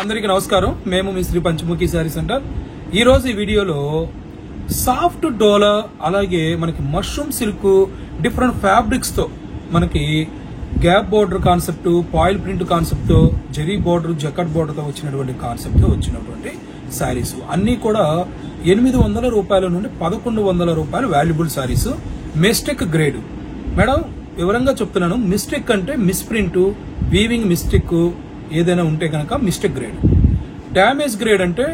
అందరికీ నమస్కారం. మేము మీ శ్రీ పంచముఖి శారీ సెంటర్. ఈ రోజు ఈ వీడియోలో సాఫ్ట్ డోలా అలాగే మనకి మష్రూమ్ సిల్క్ డిఫరెంట్ ఫ్యాబ్రిక్స్ తో మనకి gap border concept, foil print concept, zari border, jacquard border తో వచ్చినటువంటి కాన్సెప్ట్ తో వచ్చినటువంటి శారీస్ అన్ని కూడా 800 రూపాయల నుండి 1100 రూపాయలు valuable saris. Mistake grade madam, వివరంగా చెప్తున్నాను. మిస్టేక్ అంటే మిస్ప్రింట్, వీవింగ్ మిస్టేక్ ఏదైనా ఉంటే కనుక మిస్టేక్ గ్రేడ్. డ్యామేజ్ గ్రేడ్ అంటే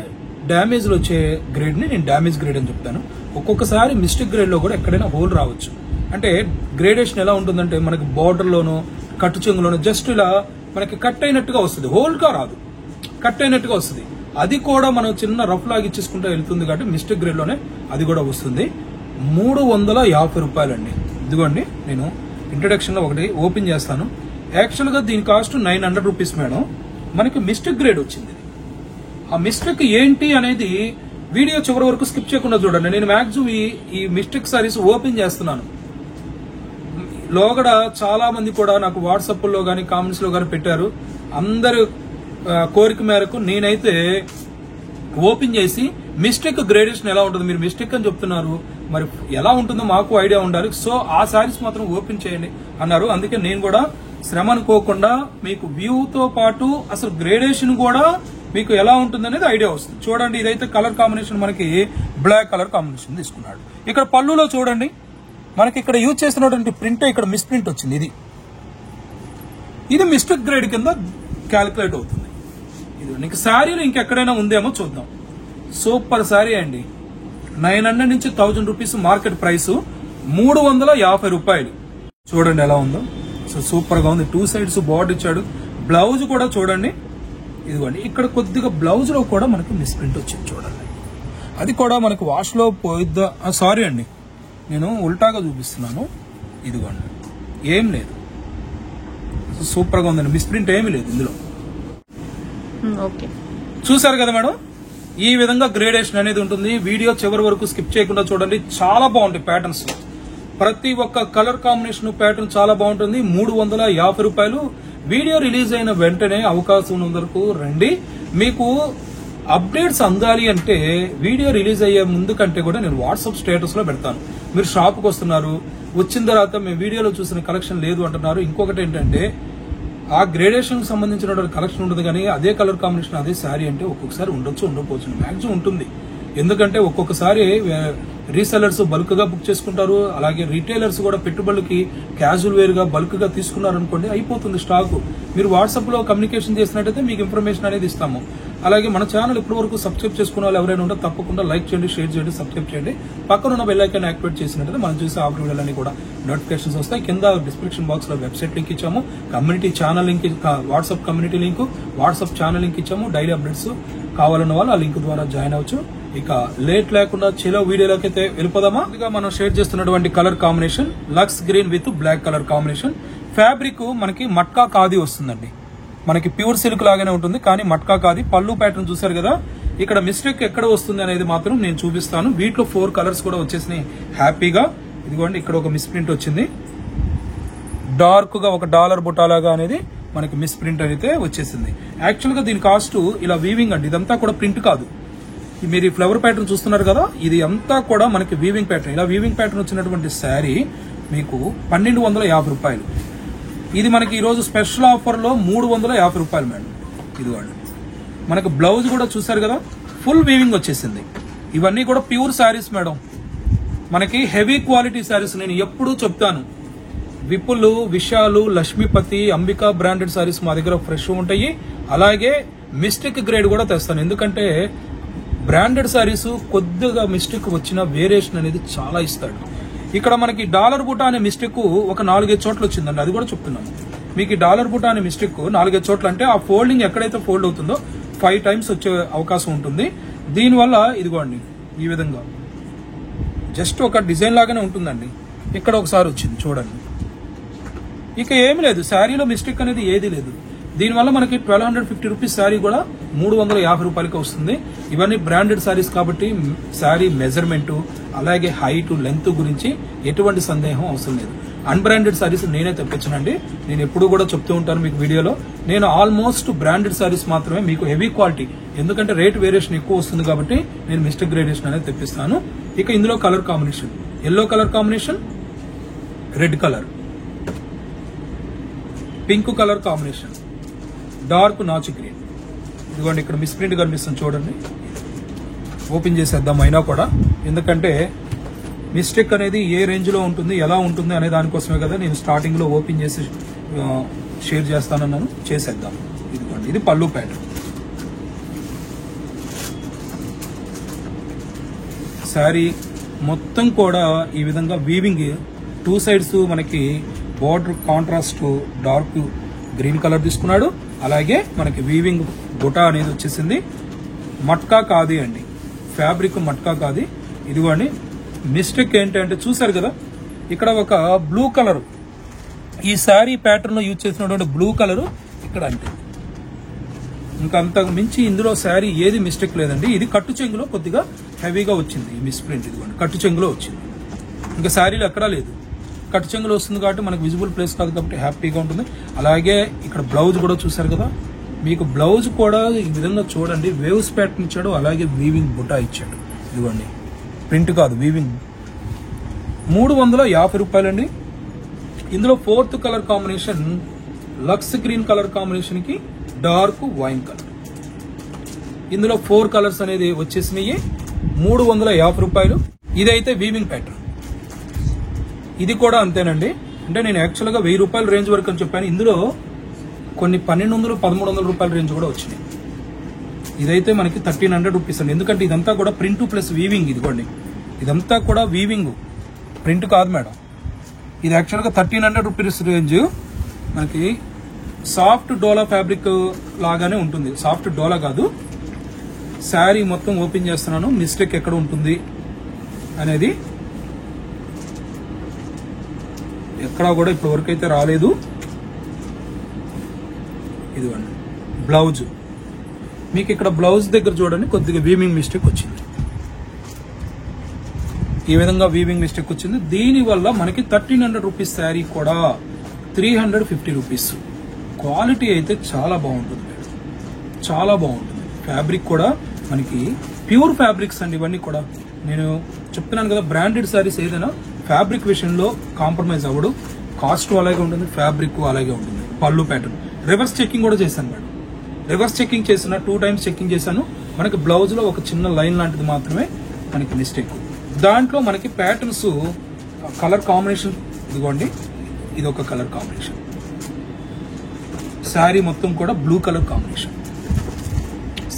డ్యామేజ్ లో వచ్చే గ్రేడ్ ని నేను డ్యామేజ్ గ్రేడ్ అని చెప్తాను. ఒక్కొక్కసారి మిస్టేక్ గ్రేడ్ లో కూడా ఎక్కడైనా హోల్ రావచ్చు. అంటే గ్రేడేషన్ ఎలా ఉంటుందంటే మనకి బార్డర్ లోనో కట్టు చెంగులోనో జస్ట్ ఇలా మనకి కట్ అయినట్టుగా వస్తుంది, హోల్ గా రాదు, కట్ అయినట్టుగా వస్తుంది. అది కూడా మనం చిన్న రఫ్ లాగా ఇచ్చేసుకుంటే వెళ్తుంది కాబట్టి మిస్టేక్ గ్రేడ్ లోనే అది కూడా వస్తుంది. 350 రూపాయలండి. ఇదిగోండి, నేను ఇంట్రొడక్షన్ లో ఒకటి ఓపెన్ చేస్తాను. యాక్చువల్ గా దీని కాస్ట్ 900 రూపీస్ మేడం. మనకి మిస్టేక్ గ్రేడ్ వచ్చింది. ఆ మిస్టేక్ ఏంటి అనేది వీడియో చివరి వరకు స్కిప్ చేయకుండా చూడండి. నేను మాక్సిమం ఈ మిస్టేక్ సారీస్ ఓపెన్ చేస్తున్నాను. లోగడ చాలా మంది కూడా నాకు వాట్సాప్ లో గానీ కామెంట్స్ లో గానీ పెట్టారు. అందరు కోరిక మేరకు నేనైతే ఓపెన్ చేసి మిస్టేక్ గ్రేడేషన్ ఎలా ఉంటుంది, మీరు మిస్టేక్ అని చెప్తున్నారు, మరి ఎలా ఉంటుందో మాకు ఐడియా ఉండాలి. సో ఆ సారీస్ మాత్రం ఓపెన్ చేయండి అన్నారు. అందుకే నేను కూడా శ్రమ అనుకోకుండా మీకు వ్యూ తో పాటు అసలు గ్రేడేషన్ కూడా మీకు ఎలా ఉంటుంది అనేది ఐడియా వస్తుంది. చూడండి, ఇదైతే కలర్ కాంబినేషన్ మనకి బ్లాక్ కలర్ కాంబినేషన్ తీసుకున్నాడు. ఇక్కడ పళ్ళులో చూడండి, మనకి ఇక్కడ యూజ్ చేస్తున్నటువంటి ప్రింట్ ఇక్కడ మిస్ ప్రింట్ వచ్చింది. ఇది మిస్టేక్ గ్రేడ్ కింద క్యాలిక్యులేట్ అవుతుంది. ఇది నీకు శారీలో ఇంకెక్కడైనా ఉందేమో చూద్దాం. సూపర్ శారీ అండి. 900 నుంచి 1000 రూపీస్ మార్కెట్ ప్రైస్, 350 రూపాయలు. చూడండి ఎలా ఉందో, సో సూపర్ గా ఉంది. 2 సైడ్స్ బార్డర్ ఇచ్చాడు. బ్లౌజ్ కూడా చూడండి, ఇదిగోండి ఇక్కడ కొద్దిగా బ్లౌజ్ లో కూడా మనకి మిస్ ప్రింట్ వచ్చింది. చూడండి, అది కూడా మనకి వాష్ లో పోయిద్దా, సారీ అండి నేను ఉల్టాగా చూపిస్తున్నాను. ఇదిగోండి, ఏం లేదు, సూపర్ గా ఉందండి. మిస్ ప్రింట్ ఏమీ లేదు ఇందులో. చూసారు కదా మేడం, ఈ విధంగా గ్రేడేషన్ అనేది ఉంటుంది. వీడియో చివరి వరకు స్కిప్ చేయకుండా చూడండి. చాలా బాగుంటాయి ప్యాటర్న్స్. ప్రతి ఒక్క కలర్ కాంబినేషన్ ప్యాటర్న్ చాలా బాగుంటుంది. 350 రూపాయలు. వీడియో రిలీజ్ అయిన వెంటనే అవకాశం ఉన్న వరకు రండి. మీకు అప్డేట్స్ అందాలి అంటే వీడియో రిలీజ్ అయ్యే ముందు కంటే కూడా నేను వాట్సాప్ స్టేటస్ లో పెడతాను. మీరు షాప్ కు వస్తున్నారు, వచ్చిన తర్వాత మేము వీడియోలో చూసిన కలెక్షన్ లేదు అంటున్నారు. ఇంకొకటి ఏంటంటే ఆ గ్రేడేషన్ కి సంబంధించిన కలెక్షన్ ఉంటుంది, కానీ అదే కలర్ కాంబినేషన్ అదే శారీ అంటే ఒక్కొక్కసారి ఉండొచ్చు, ఉండకపోవచ్చు. మాక్సిమం ఉంటుంది. ఎందుకంటే ఒక్కొక్కసారి రీసెలర్స్ బల్క్ గా బుక్ చేసుకుంటారు. అలాగే రీటైలర్స్ కూడా పెట్టుబడులకి క్యాజువల్ వేర్ గా బల్క్ గా తీసుకున్నారు అనుకోండి, అయిపోతుంది స్టాక్. మీరు వాట్సాప్ లో కమ్యూనికేషన్ చేసినట్టయితే మీకు ఇన్ఫర్మేషన్ అనేది ఇస్తాము. అలాగే మన ఛానల్ ఇప్పటి వరకు సబ్స్క్రైబ్ చేసుకున్న వాళ్ళు ఎవరైనా ఉంటే తప్పకుండా లైక్ చేయండి, షేర్ చేయండి, సబ్స్క్రైబ్ చేయండి. పక్కన ఉన్న బెల్ ఐకాన్ యాక్టివేట్ చేసినట్టయితే మనం చూసే ఆఫర్ వీడియోలన్నీ కూడా నోటిఫికేషన్స్ వస్తాయి. కింద డిస్క్రిప్షన్ బాక్స్ లో వెబ్సైట్ లింక్ ఇచ్చాము, community channel link, WhatsApp community link, WhatsApp channel link ఇచ్చాము. డైలీ అప్డేట్స్ కావాలన్న వాళ్ళు ఆ లింక్ ద్వారా జాయిన్ అవ్వచ్చు. ఇక లేట్ లేకుండా చలో వీడియోలోకి అయితే వెళ్ళిపోదామా. ఇక మనం షేర్ చేస్తున్నటువంటి colour combination lux green with black colour combination. Fabric మనకి మట్కా ఖాదీ వస్తుందండి. మనకి ప్యూర్ సిల్క్ లాగానే ఉంటుంది, కానీ మట్కా ఖాదీ. పళ్ళు ప్యాటర్న్ చూసారు కదా. ఇక్కడ మిస్టేక్ ఎక్కడ వస్తుంది అనేది మాత్రం నేను చూపిస్తాను. వీటిలో 4 కలర్స్ కూడా వచ్చేసినాయి హ్యాపీగా. ఇదిగోండి, ఇక్కడ ఒక మిస్ ప్రింట్ వచ్చింది. డార్క్ గా ఒక డాలర్ బుటాలాగా అనేది మనకి మిస్ ప్రింట్ అయితే వచ్చేసింది. యాక్చువల్ గా దీని కాస్ట్ ఇలా వీవింగ్ అండి. ఇదంతా కూడా ప్రింట్ కాదు. మీరు ఈ ఫ్లవర్ ప్యాటర్న్ చూస్తున్నారు కదా, ఇది అంతా కూడా మనకి వీవింగ్ ప్యాటర్న్. ఇలా వీవింగ్ ప్యాటర్న్ వచ్చినటువంటి శారీ మీకు 1250 రూపాయలు. ఇది మనకి ఈ రోజు స్పెషల్ ఆఫర్ లో 350 రూపాయలు మేడం. ఇదిగోండి, మనకి బ్లౌజ్ కూడా చూసారు కదా, ఫుల్ వీవింగ్ వచ్చేసింది. ఇవన్నీ కూడా ప్యూర్ శారీస్ మేడం. మనకి హెవీ క్వాలిటీ శారీస్. నేను ఎప్పుడూ చెప్తాను, విపుల్, విశాలు, లక్ష్మీపతి, అంబికా బ్రాండెడ్ శారీస్ మా దగ్గర ఫ్రెష్ ఉంటాయి. అలాగే మిస్టేక్ గ్రేడ్ కూడా తెస్తాను. ఎందుకంటే బ్రాండెడ్ శారీస్ కొద్దిగా మిస్టేక్ వచ్చిన వేరియేషన్ అనేది చాలా ఇస్తాడు. ఇక్కడ మనకి డాలర్ బుటా అనే మిస్టేక్ ఒక 4-5 చోట్ల వచ్చిందండి. అది కూడా చెప్తున్నాను మీకు. ఈ డాలర్ బుటా అనే మిస్టేక్ 4-5 చోట్ల అంటే ఆ ఫోల్డింగ్ ఎక్కడైతే ఫోల్డ్ అవుతుందో 5 టైమ్స్ వచ్చే అవకాశం ఉంటుంది. దీనివల్ల ఇదిగోండి ఈ విధంగా జస్ట్ ఒక డిజైన్ లాగానే ఉంటుందండి. ఇక్కడ ఒకసారి వచ్చింది చూడండి. ఇక ఏమి లేదు, శారీలో మిస్టేక్ అనేది ఏది లేదు. దీనివల్ల మనకి 1250 రూపీస్ శారీ కూడా 350 రూపాయలకి వస్తుంది. ఇవన్నీ బ్రాండెడ్ శారీస్ కాబట్టి శారీ మెజర్మెంట్ అలాగే హైట్, లెంత్ గురించి ఎటువంటి సందేహం అవసరం లేదు. అన్బ్రాండెడ్ సారీస్ నేనే తెప్పించానండి. నేను ఎప్పుడు కూడా చెప్తూ ఉంటాను మీకు వీడియోలో, నేను ఆల్మోస్ట్ బ్రాండెడ్ సారీస్ మాత్రమే మీకు హెవీ క్వాలిటీ, ఎందుకంటే రేట్ వేరియేషన్ ఎక్కువ వస్తుంది కాబట్టి నేను మిస్టేక్ గ్రేడేషన్ అనేది తెప్పిస్తాను. ఇక ఇందులో colour combination, yellow colour combination, red colour, pink colour combination, dark నాచు గ్రీన్. ఇదిగోండి ఇక్కడ మిస్ ప్రింట్ కనిపిస్తుంది చూడండి. ఓపెన్ చేసేద్దాం అయినా కూడా, ఎందుకంటే మిస్టేక్ అనేది ఏ రేంజ్ లో ఉంటుంది, ఎలా ఉంటుంది అనే దానికోసమే కదా నేను స్టార్టింగ్ లో ఓపెన్ చేసి షేర్ చేస్తానన్నాను. చేసేద్దాం. ఇదిగోండి ఇది పళ్ళు ప్యాటర్న్. శారీ మొత్తం కూడా ఈ విధంగా వీవింగ్, 2 సైడ్స్ మనకి border contrast dark green colour తీసుకున్నాడు. అలాగే మనకి వీవింగ్ బుటా అనేది వచ్చేసింది. మట్కా కాదు అండి, ఫ్యాబ్రిక్ మట్కా కాదు. ఇదిగోండి మిస్టేక్ ఏంటంటే చూసారు కదా, ఇక్కడ ఒక బ్లూ కలర్, ఈ శారీ ప్యాటర్న్ లో యూజ్ చేసినటువంటి బ్లూ కలర్ ఇక్కడ అంటే ఇంకా అంతకు మించి ఇందులో శారీ ఏది మిస్టేక్ లేదండి. ఇది కట్టు చెంగులో కొద్దిగా హెవీగా వచ్చింది ఈ మిస్ ప్రింట్. ఇదిగోండి కట్టు చెంగులో వచ్చింది, ఇంకా శారీలో ఎక్కడా లేదు. కట్టు చెంగులో వస్తుంది కాబట్టి మనకు విజిబుల్ ప్లేస్ కాదు కాబట్టి హ్యాపీగా ఉంటుంది. అలాగే ఇక్కడ బ్లౌజ్ కూడా చూసారు కదా, మీకు బ్లౌజ్ కూడా ఈ విధంగా చూడండి, వేవ్స్ ప్యాటర్న్ ఇచ్చాడు, అలాగే వీవింగ్ బుటా ఇచ్చాడు. ఇదిగోండి ప్రింట్ కాదు వీవింగ్. 350 రూపాయలండి. ఇందులో 4th colour combination lux green colour combination కి డార్క్ వైన్ కలర్. ఇందులో 4 కలర్స్ అనేది వచ్చేసినాయి. 350 రూపాయలు. ఇదైతే వీవింగ్ ప్యాటర్న్. ఇది కూడా అంతేనండి. అంటే నేను యాక్చువల్ గా 1000 రూపాయల రేంజ్ వరకు అని చెప్పాను. ఇందులో కొన్ని 1200, 1300 రూపాయల రేంజ్ కూడా వచ్చినాయి. ఇదైతే మనకి 1300 రూపీస్ అండి. ఎందుకంటే ఇదంతా కూడా ప్రింట్ ప్లస్ వీవింగ్. ఇదిగోండి ఇదంతా కూడా వీవింగ్, ప్రింట్ కాదు మేడం. ఇది యాక్చువల్గా 1300 రూపీస్ రేంజ్. మనకి సాఫ్ట్ డోలా ఫ్యాబ్రిక్ లాగానే ఉంటుంది, సాఫ్ట్ డోలా కాదు. శారీ మొత్తం ఓపెన్ చేస్తున్నాను, మిస్టేక్ ఎక్కడ ఉంటుంది అనేది ఎక్కడా కూడా ఇప్పటి వరకు అయితే రాలేదు. ఇదిగోండి బ్లౌజ్, మీకు ఇక్కడ బ్లౌజ్ దగ్గర చూడండి కొద్దిగా వీవింగ్ మిస్టేక్ వచ్చింది. ఈ విధంగా వీవింగ్ మిస్టేక్ వచ్చింది. దీనివల్ల మనకి 1300 రూపీస్ శారీ కూడా 350 రూపీస్. క్వాలిటీ అయితే చాలా బాగుంటుంది, చాలా బాగుంటుంది. ఫ్యాబ్రిక్ కూడా మనకి ప్యూర్ ఫ్యాబ్రిక్స్ అండి. ఇవన్నీ కూడా నేను చెప్తున్నాను కదా, బ్రాండెడ్ శారీస్ ఏదైనా ఫ్యాబ్రిక్ విషయంలో కాంప్రమైజ్ అవ్వడు. కాస్ట్ అలాగే ఉంటుంది, ఫ్యాబ్రిక్ అలాగే ఉంటుంది. పళ్ళు ప్యాటర్న్ రివర్స్ చెకింగ్ కూడా చేశాను మేడం. రివర్స్ చెకింగ్ చేసిన 2 టైమ్స్ చెకింగ్ చేశాను. మనకి బ్లౌజ్ లో ఒక చిన్న లైన్ లాంటిది మాత్రమే మనకి మిస్టేక్. దాంట్లో మనకి ప్యాటర్న్స్ కలర్ కాంబినేషన్, ఇదిగోండి ఇది ఒక కలర్ కాంబినేషన్. శారీ మొత్తం కూడా బ్లూ కలర్ కాంబినేషన్.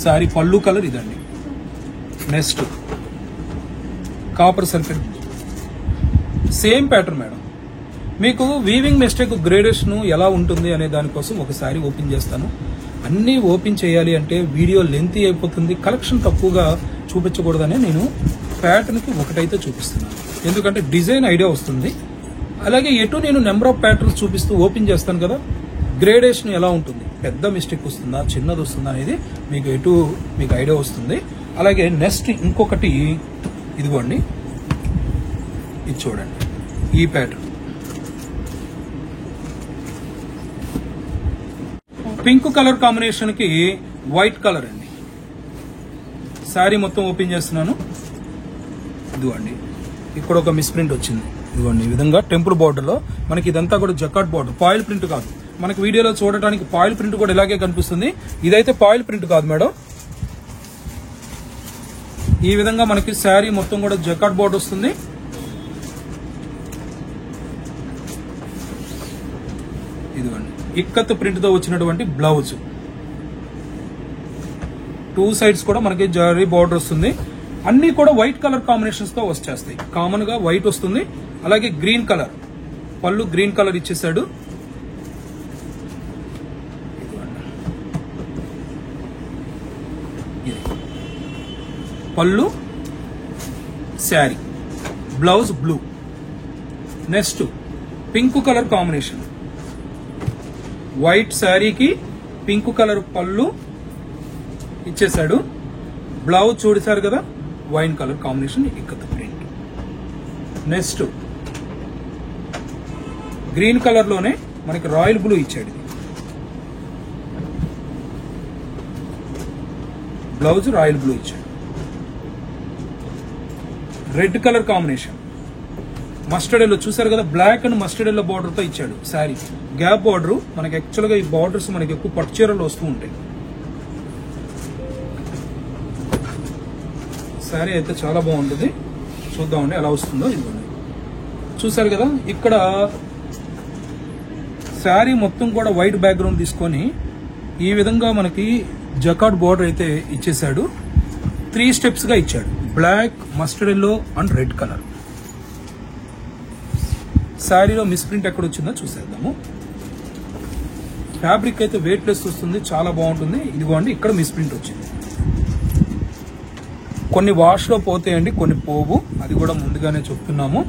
శారీ పళ్ళు కలర్ ఇదండి. Next copper sulphate, same pattern madam. మీకు వీవింగ్ మిస్టేక్ గ్రేడేషన్ ఎలా ఉంటుంది అనే దానికోసం ఒకసారి ఓపెన్ చేస్తాను. అన్నీ ఓపెన్ చేయాలి అంటే వీడియో లెంతీ అయిపోతుంది, కలెక్షన్ తక్కువగా చూపించకూడదని నేను ప్యాటర్న్ కి ఒకటైతే చూపిస్తున్నాను. ఎందుకంటే డిజైన్ ఐడియా వస్తుంది. అలాగే ఎటు నేను నెంబర్ ఆఫ్ ప్యాటర్న్స్ చూపిస్తూ ఓపెన్ చేస్తాను కదా, గ్రేడేషన్ ఎలా ఉంటుంది, పెద్ద మిస్టేక్ వస్తుందా చిన్నది వస్తుందా అనేది మీకు ఐడియా వస్తుంది. అలాగే నెక్స్ట్ ఇంకొకటి ఇదిగోండి, ఇది చూడండి ఈ ప్యాటర్న్ పింక్ కలర్ కాంబినేషన్ కి వైట్ కలర్ అండి. శారీ మొత్తం ఓపెన్ చేస్తున్నాను. ఇదిగోండి ఇక్కడ ఒక మిస్ ప్రింట్ వచ్చింది. ఇదిగోండి ఈ విధంగా టెంపుల్ బార్డర్ లో మనకి ఇదంతా కూడా జకాట్ బార్డర్, పాయిల్ ప్రింట్ కాదు. మనకి వీడియోలో చూడటానికి పాయిల్ ప్రింట్ కూడా ఇలాగే కనిపిస్తుంది. ఇదైతే పాయిల్ ప్రింట్ కాదు మేడం. ఈ విధంగా మనకి శారీ మొత్తం కూడా జకాట్ బార్డర్ వస్తుంది. ఇదిగోండి ఇక్కత్ ప్రింట్ తో వచ్చినటువంటి బ్లౌజ్, 2 సైడ్స్ కూడా మనకి జరీ బార్డర్ వస్తుంది. అన్ని కూడా వైట్ కలర్ కాంబినేషన్స్ తో వచ్చేస్తాయి. కామన్ గా వైట్ వస్తుంది. అలాగే green colour, pallu green colour ఇచ్చేసాడు. Pallu sari, blouse blue. Next pink colour combination, white శారీకి పింక్ కలర్ పళ్ళు ఇచ్చేసాడు. బ్లౌజ్ చూడసారు కదా, wine colour combination ikat print. Next green colour లోనే మనకి రాయల్ బ్లూ ఇచ్చాడు. బ్లౌజ్ రాయల్ బ్లూ ఇచ్చాడు. Red colour combination mustard yellow చూసారు కదా, black and mustard yellow border తో ఇచ్చాడు శారీ. గ్యాప్ బార్డర్ మనకి యాక్చువల్ గా ఈ బార్డర్స్ మనకి ఎక్కువ పట్టు చీరలు వస్తూ ఉంటాయి. శారీ అయితే చాలా బాగుంటుంది. చూద్దామండి ఎలా వస్తుందో. ఇదిగోండి చూసారు కదా, ఇక్కడ శారీ మొత్తం కూడా వైట్ బ్యాక్గ్రౌండ్ తీసుకొని ఈ విధంగా మనకి జకార్డ్ బార్డర్ అయితే ఇచ్చేసాడు. 3 స్టెప్స్ గా ఇచ్చాడు. Black, mustard yellow and red colour. శారీలో మిస్ప్రింట్ ఎక్కడ వచ్చిందో చూసేద్దాము. ఫ్యాబ్రిక్ అయితే వెయిట్ లెస్ వస్తుంది, చాలా బాగుంటుంది. ఇదిగోండి ఇక్కడ మిస్ప్రింట్ వచ్చింది. కొన్ని వాష్ లో పోతాయండి, కొన్ని పోవు, అది కూడా ముందుగానే చెప్తున్నాము.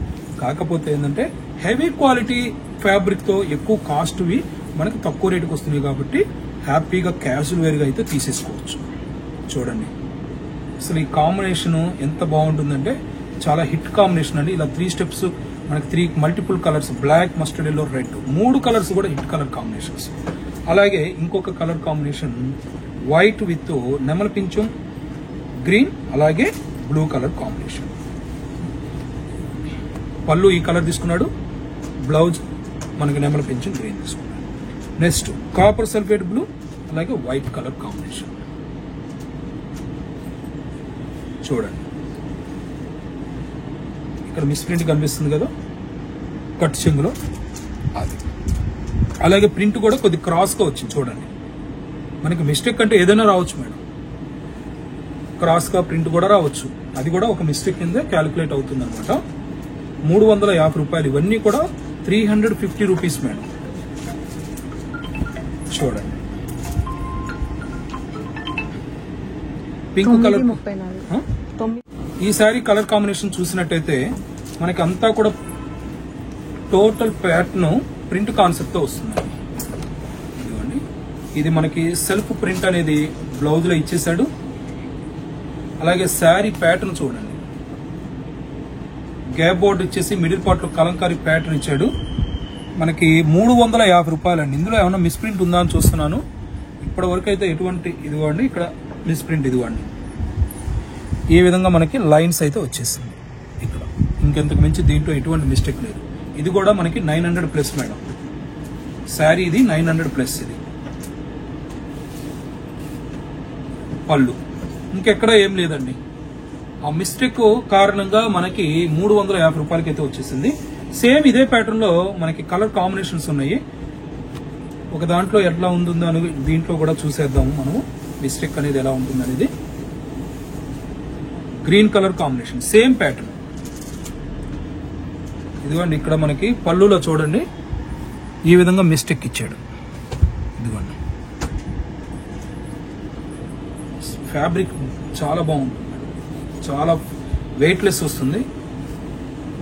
కాకపోతే ఏంటంటే హెవీ క్వాలిటీ ఫ్యాబ్రిక్ తో ఎక్కువ కాస్ట్వి మనకి తక్కువ రేటుకి వస్తున్నాయి కాబట్టి హ్యాపీగా క్యాజువల్ వేర్ గా అయితే తీసేసుకోవచ్చు. చూడండి అసలు ఈ కాంబినేషన్ ఎంత బాగుంటుందంటే చాలా హిట్ కాంబినేషన్ అండి. ఇలా 3 స్టెప్స్ మనకి 3 multiple colours, black, mustard yellow, red, 3 colours కూడా హిట్ కలర్ కాంబినేషన్స్. అలాగే ఇంకొక కలర్ కాంబినేషన్ వైట్ విత్ నెమలి పింఛం గ్రీన్, అలాగే బ్లూ కలర్ కాంబినేషన్. పళ్ళు ఈ కలర్ తీసుకున్నాడు, బ్లౌజ్ మనకి నెమలి పింఛం గ్రీన్ తీసుకున్నాడు. నెక్స్ట్ కాపర్ సల్ఫేట్ బ్లూ, అలాగే వైట్ కలర్ కాంబినేషన్. చూడండి ఇక్కడ మిస్ప్రింట్ కనిపిస్తుంది కదా కట్ చెంగులో, అది. అలాగే ప్రింట్ కూడా కొద్ది క్రాస్ గా వచ్చింది. చూడండి మనకి మిస్టేక్ అంటే ఏదైనా రావచ్చు మేడం, క్రాస్ గా ప్రింట్ కూడా రావచ్చు. అది కూడా ఒక మిస్టేక్ కింద క్యాలిక్యులేట్ అవుతుంది అనమాట. 350 రూపాయలు. ఇవన్నీ కూడా 350 రూపీస్ మేడం. చూడండి పింక్ కలర్. ఈ సారీ కలర్ కాంబినేషన్ చూసినట్టయితే మనకి అంతా కూడా టోటల్ ప్యాటర్న్ ప్రింట్ కాన్సెప్ట్ తో వస్తుంది. ఇదిగోండి ఇది మనకి సెల్ఫ్ ప్రింట్ అనేది బ్లౌజ్ లో ఇచ్చేసాడు. అలాగే శారీ ప్యాటర్న్ చూడండి, గ్యాప్ బోర్డ్ ఇచ్చేసి మిడిల్ పార్ట్ లో కలంకారీ ప్యాటర్న్ ఇచ్చాడు. మనకి 350 రూపాయలండి. ఇందులో ఏమైనా మిస్ప్రింట్ ఉందా అని చూస్తున్నాను. ఇప్పటి వరకు అయితే ఎటువంటి, ఇదిగోండి ఇక్కడ మిస్ప్రింట్, ఇదిగోండి ఈ విధంగా మనకి లైన్స్ అయితే వచ్చేసింది ఇక్కడ. ఇంకెంతకు మించి దీంట్లో ఎటువంటి మిస్టేక్ లేదు. ఇది కూడా మనకి 900 ప్లస్ మేడం. శారీ ఇది 900 ప్లస్. ఇది పళ్ళు, ఇంకెక్కడ ఏం లేదండి. ఆ మిస్టేక్ కారణంగా మనకి 350 రూపాయలకి అయితే వచ్చేసింది. సేమ్ ఇదే ప్యాటర్న్ లో మనకి కలర్ కాంబినేషన్స్ ఉన్నాయి. ఒక దాంట్లో ఎట్లా ఉంటుందో అని దీంట్లో కూడా చూసేద్దాము మనము, మిస్టేక్ అనేది ఎలా ఉంటుంది అనేది. Green colour combination, same pattern. ఇదిగోండి ఇక్కడ మనకి పళ్ళులో చూడండి ఈ విధంగా మిస్టేక్ ఇచ్చాడు. ఇదిగోండి ఫ్యాబ్రిక్ చాలా బాగుంటుంది, చాలా వెయిట్ లెస్ వస్తుంది.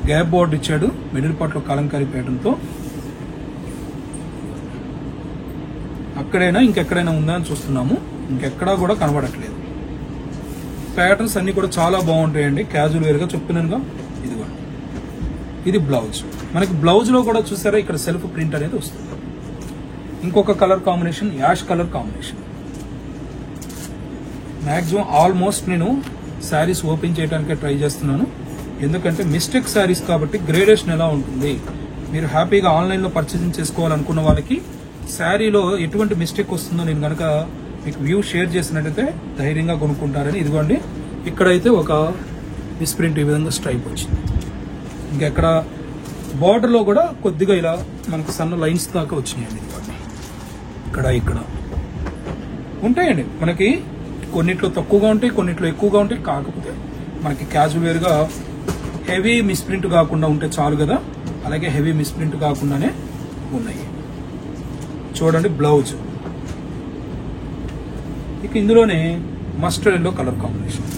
గ్యాప్ బోర్డ్ ఇచ్చాడు మిడిల్ పార్ట్ లో కలంకారీ ప్యాటర్న్ తో. అక్కడైనా ఇంకెక్కడైనా ఉందా అని చూస్తున్నాము, ఇంకెక్కడా కూడా కనబడట్లేదు. ప్యాటర్న్స్ అన్ని కూడా చాలా బాగుంటాయండి, క్యాజువల్ వేర్ గా చెప్తున్నానుగా. ఇదిగోండి ఇది బ్లౌజ్. మనకి బ్లౌజ్ లో కూడా చూసారా ఇక్కడ సెల్ఫ్ ప్రింట్ అనేది వస్తుంది. ఇంకొక colour combination ash colour combination. Maximum almost నేను శారీస్ ఓపెన్ చేయడానికే ట్రై చేస్తున్నాను, ఎందుకంటే మిస్టేక్ శారీస్ కాబట్టి గ్రేడేషన్ ఎలా ఉంటుంది. మీరు హ్యాపీగా ఆన్లైన్ లో పర్చేసింగ్ చేసుకోవాలనుకున్న వాళ్ళకి శారీలో ఎటువంటి మిస్టేక్ వస్తుందో నేను కనుక మీకు వ్యూ షేర్ చేసినట్టయితే ధైర్యంగా కొనుక్కుంటారని. ఇదిగోండి ఇక్కడైతే ఒక మిస్ప్రింట్ ఈ విధంగా స్ట్రైప్ వచ్చింది. ఇంకెక్కడ బార్డర్ లో కూడా కొద్దిగా ఇలా మనకి సన్న లైన్స్ దాకా వచ్చినాయండి. ఇదిగోండి ఇక్కడ ఉంటాయండి మనకి, కొన్నిట్లో తక్కువగా ఉంటాయి, కొన్నిట్లో ఎక్కువగా ఉంటాయి. కాకపోతే మనకి క్యాజువల్ వేర్ గా హెవీ మిస్ప్రింట్ కాకుండా ఉంటే చాలు కదా, అలాగే హెవీ మిస్ప్రింట్ కాకుండానే ఉన్నాయి. చూడండి బ్లౌజ్. ఇక ఇందులోనే మస్టర్డ్ ఎల్లో కలర్ కాంబినేషన్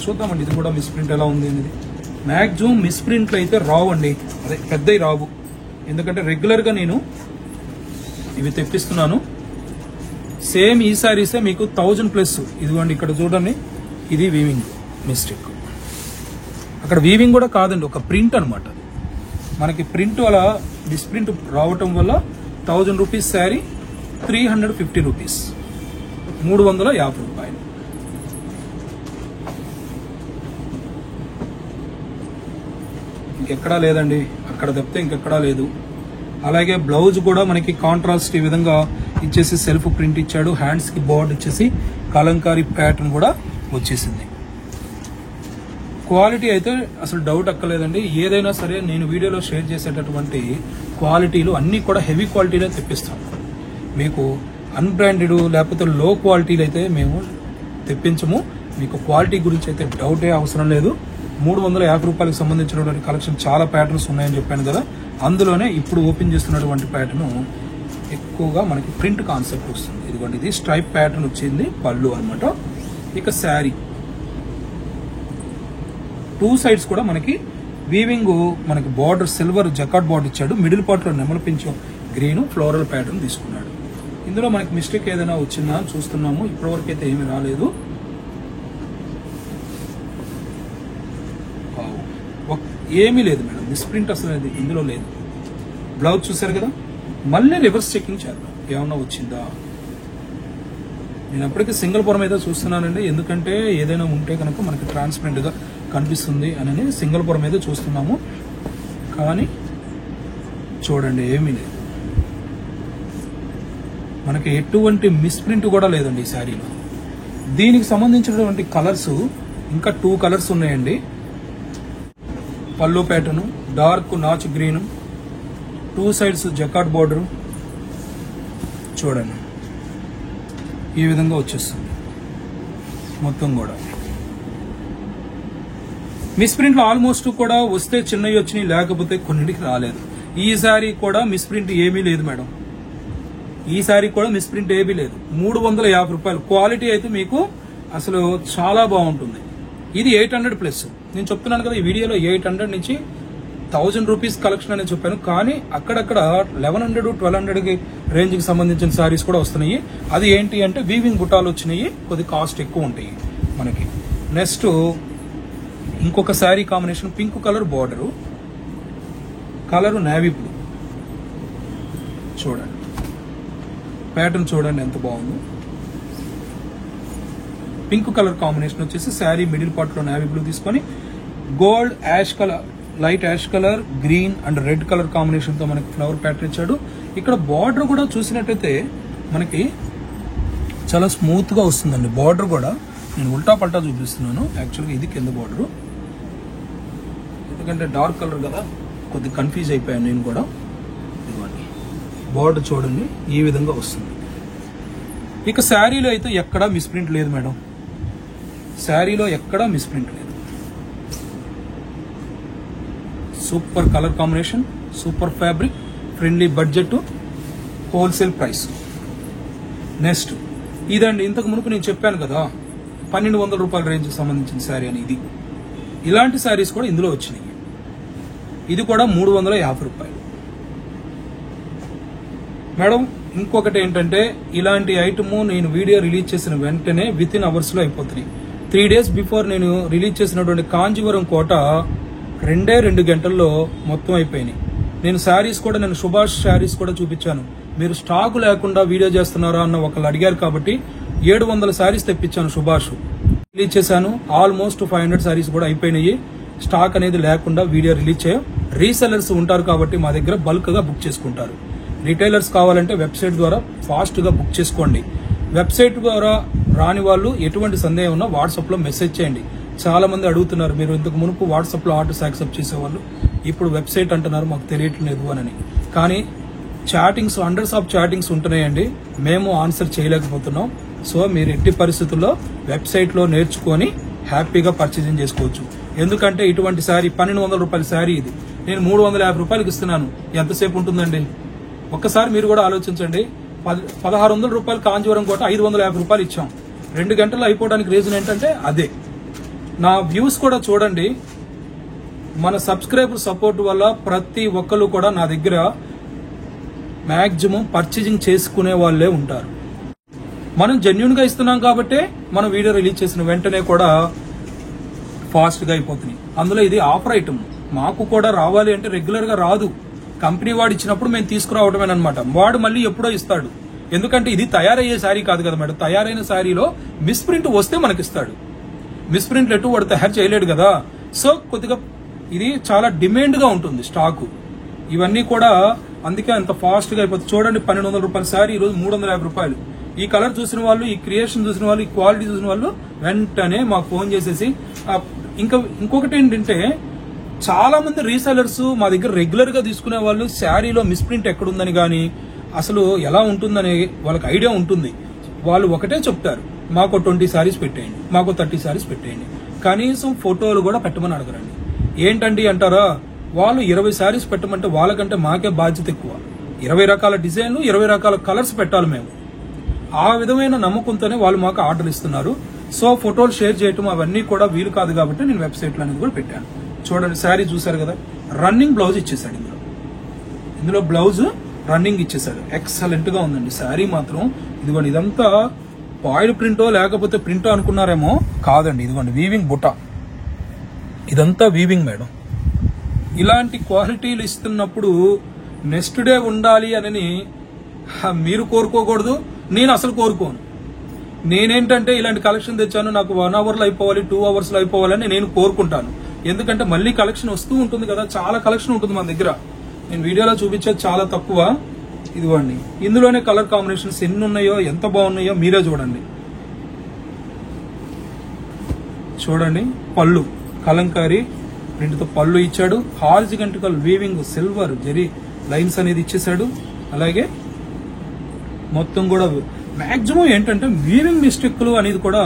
చూద్దామండి. ఇది కూడా మిస్ప్రింట్ ఎలా ఉంది అనేది. మ్యాక్సిమం మిస్ప్రింట్లు అయితే రావండి, అదే పెద్దవి రావు, ఎందుకంటే రెగ్యులర్ గా నేను ఇవి తెప్పిస్తున్నాను. సేమ్ ఈ సారీసే మీకు 1000+. ఇదిగోండి ఇక్కడ చూడండి, ఇది వీవింగ్ మిస్టేక్. అక్కడ వీవింగ్ కూడా కాదండి, ఒక ప్రింట్ అనమాట. మనకి ప్రింట్ అలా మిస్ప్రింట్ రావటం వల్ల 1000 రూపీస్ శారీ 350 రూపీస్, 350 రూపాయలు. ఇంకెక్కడా లేదండి, అక్కడ తప్పితే ఇంకెక్కడా లేదు. అలాగే బ్లౌజ్ కూడా మనకి కాంట్రాస్ట్ ఈ విధంగా ఇచ్చేసి సెల్ఫ్ ప్రింట్ ఇచ్చాడు. హ్యాండ్స్ కి బోర్డ్ ఇచ్చేసి కలంకారీ ప్యాటర్న్ కూడా వచ్చేసింది. క్వాలిటీ అయితే అసలు డౌట్ అక్కర్లేదండి. ఏదైనా సరే నేను వీడియోలో షేర్ చేసేటటువంటి క్వాలిటీలు అన్ని కూడా హెవీ క్వాలిటీలో తెప్పిస్తాను. మీకు అన్బ్రాండెడ్ లేకపోతే లో క్వాలిటీలు అయితే మేము తెప్పించము. మీకు క్వాలిటీ గురించి అయితే డౌటే అవసరం లేదు. 350 రూపాయలకు సంబంధించినటువంటి కలెక్షన్ చాలా ప్యాటర్న్స్ ఉన్నాయని చెప్పాను కదా. అందులోనే ఇప్పుడు ఓపెన్ చేస్తున్నటువంటి ప్యాటర్న్ ఎక్కువగా మనకి ప్రింట్ కాన్సెప్ట్ వస్తుంది. ఇదిగోండి, ఇది స్ట్రైప్ ప్యాటర్న్ వచ్చింది పళ్ళు అన్నమాట. ఇక శారీ 2 సైడ్స్ కూడా మనకి వీవింగ్, మనకి బార్డర్ సిల్వర్ జకాట్ బార్డర్ ఇచ్చాడు. మిడిల్ పార్ట్ లో నెమలి పింఛం గ్రీన్ ఫ్లోరల్ ప్యాటర్న్ తీసుకున్నాడు. ఇందులో మనకి మిస్టేక్ ఏదైనా వచ్చిందా అని చూస్తున్నాము. ఇప్పటివరకు అయితే ఏమీ రాలేదు. ఏమీ లేదు మేడం, మిస్ప్రింట్ అసలు ఇందులో లేదు. బ్లౌజ్ చూసారు కదా, మళ్ళీ రివర్స్ చెకింగ్ చేద్దాం ఏమన్నా వచ్చిందా. నేను అప్పటికే సింగిల్ పొర మీద చూస్తున్నానండి, ఎందుకంటే ఏదైనా ఉంటే కనుక మనకి ట్రాన్స్పరెంట్ గా కనిపిస్తుంది అని సింగిల్ పొర మీద చూస్తున్నాము. కానీ చూడండి, ఏమీ లేదు, మనకి ఎటువంటి మిస్ప్రింట్ కూడా లేదండి ఈ శారీలో. దీనికి సంబంధించినటువంటి కలర్స్ ఇంకా 2 కలర్స్ ఉన్నాయండి. పళ్ళు ప్యాటర్న్ డార్క్ నాచ్ గ్రీన్, 2 సైడ్స్ జకాట్ బోర్డర్ చూడండి, ఈ విధంగా వచ్చేస్తుంది మొత్తం కూడా. మిస్ప్రింట్ లో ఆల్మోస్ట్ కూడా వస్తే చిన్నవి వచ్చినాయి, లేకపోతే కొన్నిటికి రాలేదు. ఈ సారీ కూడా మిస్ప్రింట్ ఏమీ లేదు మేడం, ఈ సారీ కూడా మిస్ప్రింట్ ఏమీ లేదు. 350 రూపాయలు. క్వాలిటీ అయితే మీకు అసలు చాలా బాగుంటుంది. ఇది 800 ప్లస్. నేను చెప్తున్నాను కదా ఈ వీడియోలో 800 నుంచి 1000 రూపీస్ కలెక్షన్ అనేది చెప్పాను. కానీ అక్కడక్కడ 1100, 1200 రేంజ్ కి సంబంధించిన సారీస్ కూడా వస్తున్నాయి. అది ఏంటి అంటే వీవింగ్ బుటాలు వచ్చినాయి, కొద్ది కాస్ట్ ఎక్కువ ఉంటాయి మనకి. నెక్స్ట్ ఇంకొక sari combination pink colour border, colour navy blue. చూడండి ప్యాటర్న్ చూడండి ఎంత బాగుందో. పింక్ కలర్ కాంబినేషన్ వచ్చేసి శారీ మిడిల్ పార్ట్ లో నేవీ బ్లూ తీసుకొని gold ash colour, light ash colour, green and red colour combination తో మనకి ఫ్లవర్ ప్యాటర్న్ ఇచ్చాడు. ఇక్కడ బార్డర్ కూడా చూసినట్టయితే మనకి చాలా స్మూత్ గా వస్తుందండి. బార్డర్ కూడా నేను ఉల్టా పల్టా చూపిస్తున్నాను. యాక్చువల్గా ఇది కింద బార్డర్, ఎందుకంటే డార్క్ కలర్ కదా కొద్దిగా కన్ఫ్యూజ్ అయిపోయాను నేను కూడా. ఇదిగోండి బార్డర్ చూడండి, ఈ విధంగా వస్తుంది. ఇక శారీలో అయితే ఎక్కడా మిస్ప్రింట్ లేదు మేడం, శారీలో ఎక్కడా మిస్ప్రింట్ లేదు. Super colour combination, super fabric, friendly budget, wholesale price. Next ఇదండి, ఇంతకు మునుపు నేను చెప్పాను కదా 1200 రూపాయల రేంజ్ సంబంధించిన శారీ అని. ఇది ఇలాంటి శారీస్ కూడా ఇందులో వచ్చినాయి. ఇది కూడా 350 రూపాయలు మేడం. ఇంకొకటి ఏంటంటే ఇలాంటి ఐటమ్ నేను వీడియో రిలీజ్ చేసిన వెంటనే విత్ ఇన్ అవర్స్ లో అయిపోతుంది. 3 డేస్ బిఫోర్ నేను రిలీజ్ చేసినటువంటి కాంజీవరం కోట 2 గంటల్లో మొత్తం అయిపోయినాయి. నేను శారీస్ కూడా, నేను సుభాష్ శారీస్ కూడా చూపించాను. మీరు స్టాక్ లేకుండా వీడియో చేస్తున్నారా అన్న ఒకళ్ళు అడిగారు కాబట్టి 700 శారీస్ తెప్పించాను. సుభాష్ రిలీజ్ చేశాను. ఆల్మోస్ట్ 500 శారీస్ కూడా అయిపోయినాయి. స్టాక్ అనేది లేకుండా వీడియో రిలీజ్ చేయం. రీసెల్లర్స్ ఉంటారు కాబట్టి మా దగ్గర బల్క్ గా బుక్ చేసుకుంటారు. రిటైలర్స్ కావాలంటే వెబ్సైట్ ద్వారా ఫాస్ట్ గా బుక్ చేసుకోండి. వెబ్సైట్ ద్వారా రాని వాళ్ళు ఎటువంటి సందేహం ఉన్నా వాట్సాప్ లో మెసేజ్ చేయండి. చాలా మంది అడుగుతున్నారు, మీరు ఇంతకు మునుపు వాట్సాప్ లో ఆర్డర్స్ యాక్సెప్ట్ చేసేవాళ్ళు, ఇప్పుడు వెబ్సైట్ అంటున్నారు, మాకు తెలియట్లేదు అని. కానీ చాటింగ్స్, హండ్రెడ్స్ ఆఫ్ చాటింగ్స్ ఉంటున్నాయండి, మేము ఆన్సర్ చేయలేకపోతున్నాం. సో మీరు ఎట్టి పరిస్థితుల్లో వెబ్సైట్ లో నేర్చుకొని హ్యాపీగా పర్చేజింగ్ చేసుకోవచ్చు. ఎందుకంటే ఇటువంటి శారీ 1200 రూపాయల శారీ ఇది నేను 350 రూపాయలకి ఇస్తున్నాను. ఎంతసేపు ఉంటుందండి? ఒక్కసారి మీరు కూడా ఆలోచించండి. 1600 రూపాయలు కాంజీవరం కోట 550 రూపాయలు ఇచ్చాం. 2 గంటలు అయిపోవడానికి రీజన్ ఏంటంటే అదే. నా వ్యూస్ కూడా చూడండి, మన సబ్స్క్రైబర్ సపోర్ట్ వల్ల ప్రతి ఒక్కరు కూడా నా దగ్గర మాక్సిమం పర్చేజింగ్ చేసుకునే వాళ్ళే ఉంటారు. మనం జెన్యూన్ గా ఇస్తున్నాం కాబట్టి మనం వీడియో రిలీజ్ చేసిన వెంటనే కూడా ఫాస్ట్ గా అయిపోతుంది. అందులో ఇది ఆఫర్ ఐటమ్, మాకు కూడా రావాలి అంటే రెగ్యులర్ గా రాదు. కంపెనీ వాడు ఇచ్చినప్పుడు మేము తీసుకురావటమేనమాట. వాడు మళ్ళీ ఎప్పుడో ఇస్తాడు. ఎందుకంటే ఇది తయారయ్యే శారీ కాదు కదా మేడం. తయారైన శారీలో మిస్ప్రింట్ వస్తే మనకిస్తాడు. మిస్ప్రింట్ ఎటు వాడు తయారు చేయలేడు కదా. సో కొద్దిగా ఇది చాలా డిమాండ్ గా ఉంటుంది స్టాకు. ఇవన్నీ కూడా అందుకే అంత ఫాస్ట్ గా అయిపోతుంది. చూడండి 1200 రూపాయల శారీ ఈరోజు 350 రూపాయలు. ఈ కలర్ చూసిన వాళ్ళు, ఈ క్రియేషన్ చూసిన వాళ్ళు, ఈ క్వాలిటీ చూసిన వాళ్ళు వెంటనే మాకు ఫోన్ చేసేసి ఇంకొకటి ఏంటంటే చాలా మంది రీసెలర్స్ మా దగ్గర రెగ్యులర్ గా తీసుకునే వాళ్ళు శారీలో మిస్ప్రింట్ ఎక్కడుందని గానీ అసలు ఎలా ఉంటుందని వాళ్ళకి ఐడియా ఉంటుంది. వాళ్ళు ఒకటే చెప్తారు, మాకు 20 శారీస్ పెట్టేయండి, మాకు 30 శారీస్ పెట్టేయండి, కనీసం ఫోటోలు కూడా పెట్టమని అడగరండి. ఏంటండి అంటారా, వాళ్ళు 20 శారీస్ పెట్టమంటే వాళ్ళకంటే మాకే బాధ్యత ఎక్కువ. 20 రకాల డిజైన్లు, 20 రకాల కలర్స్ పెట్టాలి మేము. ఆ విధమైన నమ్మకంతోనే వాళ్ళు మాకు ఆర్డర్ ఇస్తున్నారు. సో ఫోటోలు షేర్ చేయటం అవన్నీ కూడా వీలు కాదు కాబట్టి నేను వెబ్సైట్ లో అనేది కూడా పెట్టాను. చూడండి శారీ చూసారు కదా, రన్నింగ్ బ్లౌజ్ ఇచ్చేసాడు. ఇందులో బ్లౌజ్ రన్నింగ్ ఇచ్చేసాడు. ఎక్సలెంట్ గా ఉందండి శారీ మాత్రం. ఇదిగోండి ఇదంతా పాయిల్ ప్రింటో లేకపోతే ప్రింటో అనుకున్నారేమో, కాదండి. ఇదిగోండి వీవింగ్ బుట్ట, ఇదంతా వీవింగ్ మేడం. ఇలాంటి క్వాలిటీలు ఇస్తున్నప్పుడు నెక్స్ట్ డే ఉండాలి అని మీరు కోరుకోకూడదు, నేను అసలు కోరుకోను. నేనేంటంటే ఇలాంటి కలెక్షన్ తెచ్చాను, నాకు 1 అవర్లో అయిపోవాలి, 2 అవర్స్ లో అయిపోవాలని నేను కోరుకుంటాను. ఎందుకంటే మళ్ళీ కలెక్షన్ వస్తూ ఉంటుంది కదా, చాలా కలెక్షన్ ఉంటుంది మన దగ్గర. నేను వీడియోలో చూపించేది చాలా తక్కువ. ఇదిగోండి ఇందులోనే కలర్ కాంబినేషన్స్ ఎన్ని ఉన్నాయో, ఎంత బాగున్నాయో మీరే చూడండి. చూడండి పళ్ళు కలంకారీ ప్రింట్తో పళ్ళు ఇచ్చాడు. Horizontal weaving silver zari lines అనేది ఇచ్చేసాడు. అలాగే మొత్తం కూడా మాక్సిమం ఏంటంటే వీవింగ్ మిస్టేక్లు అనేది కూడా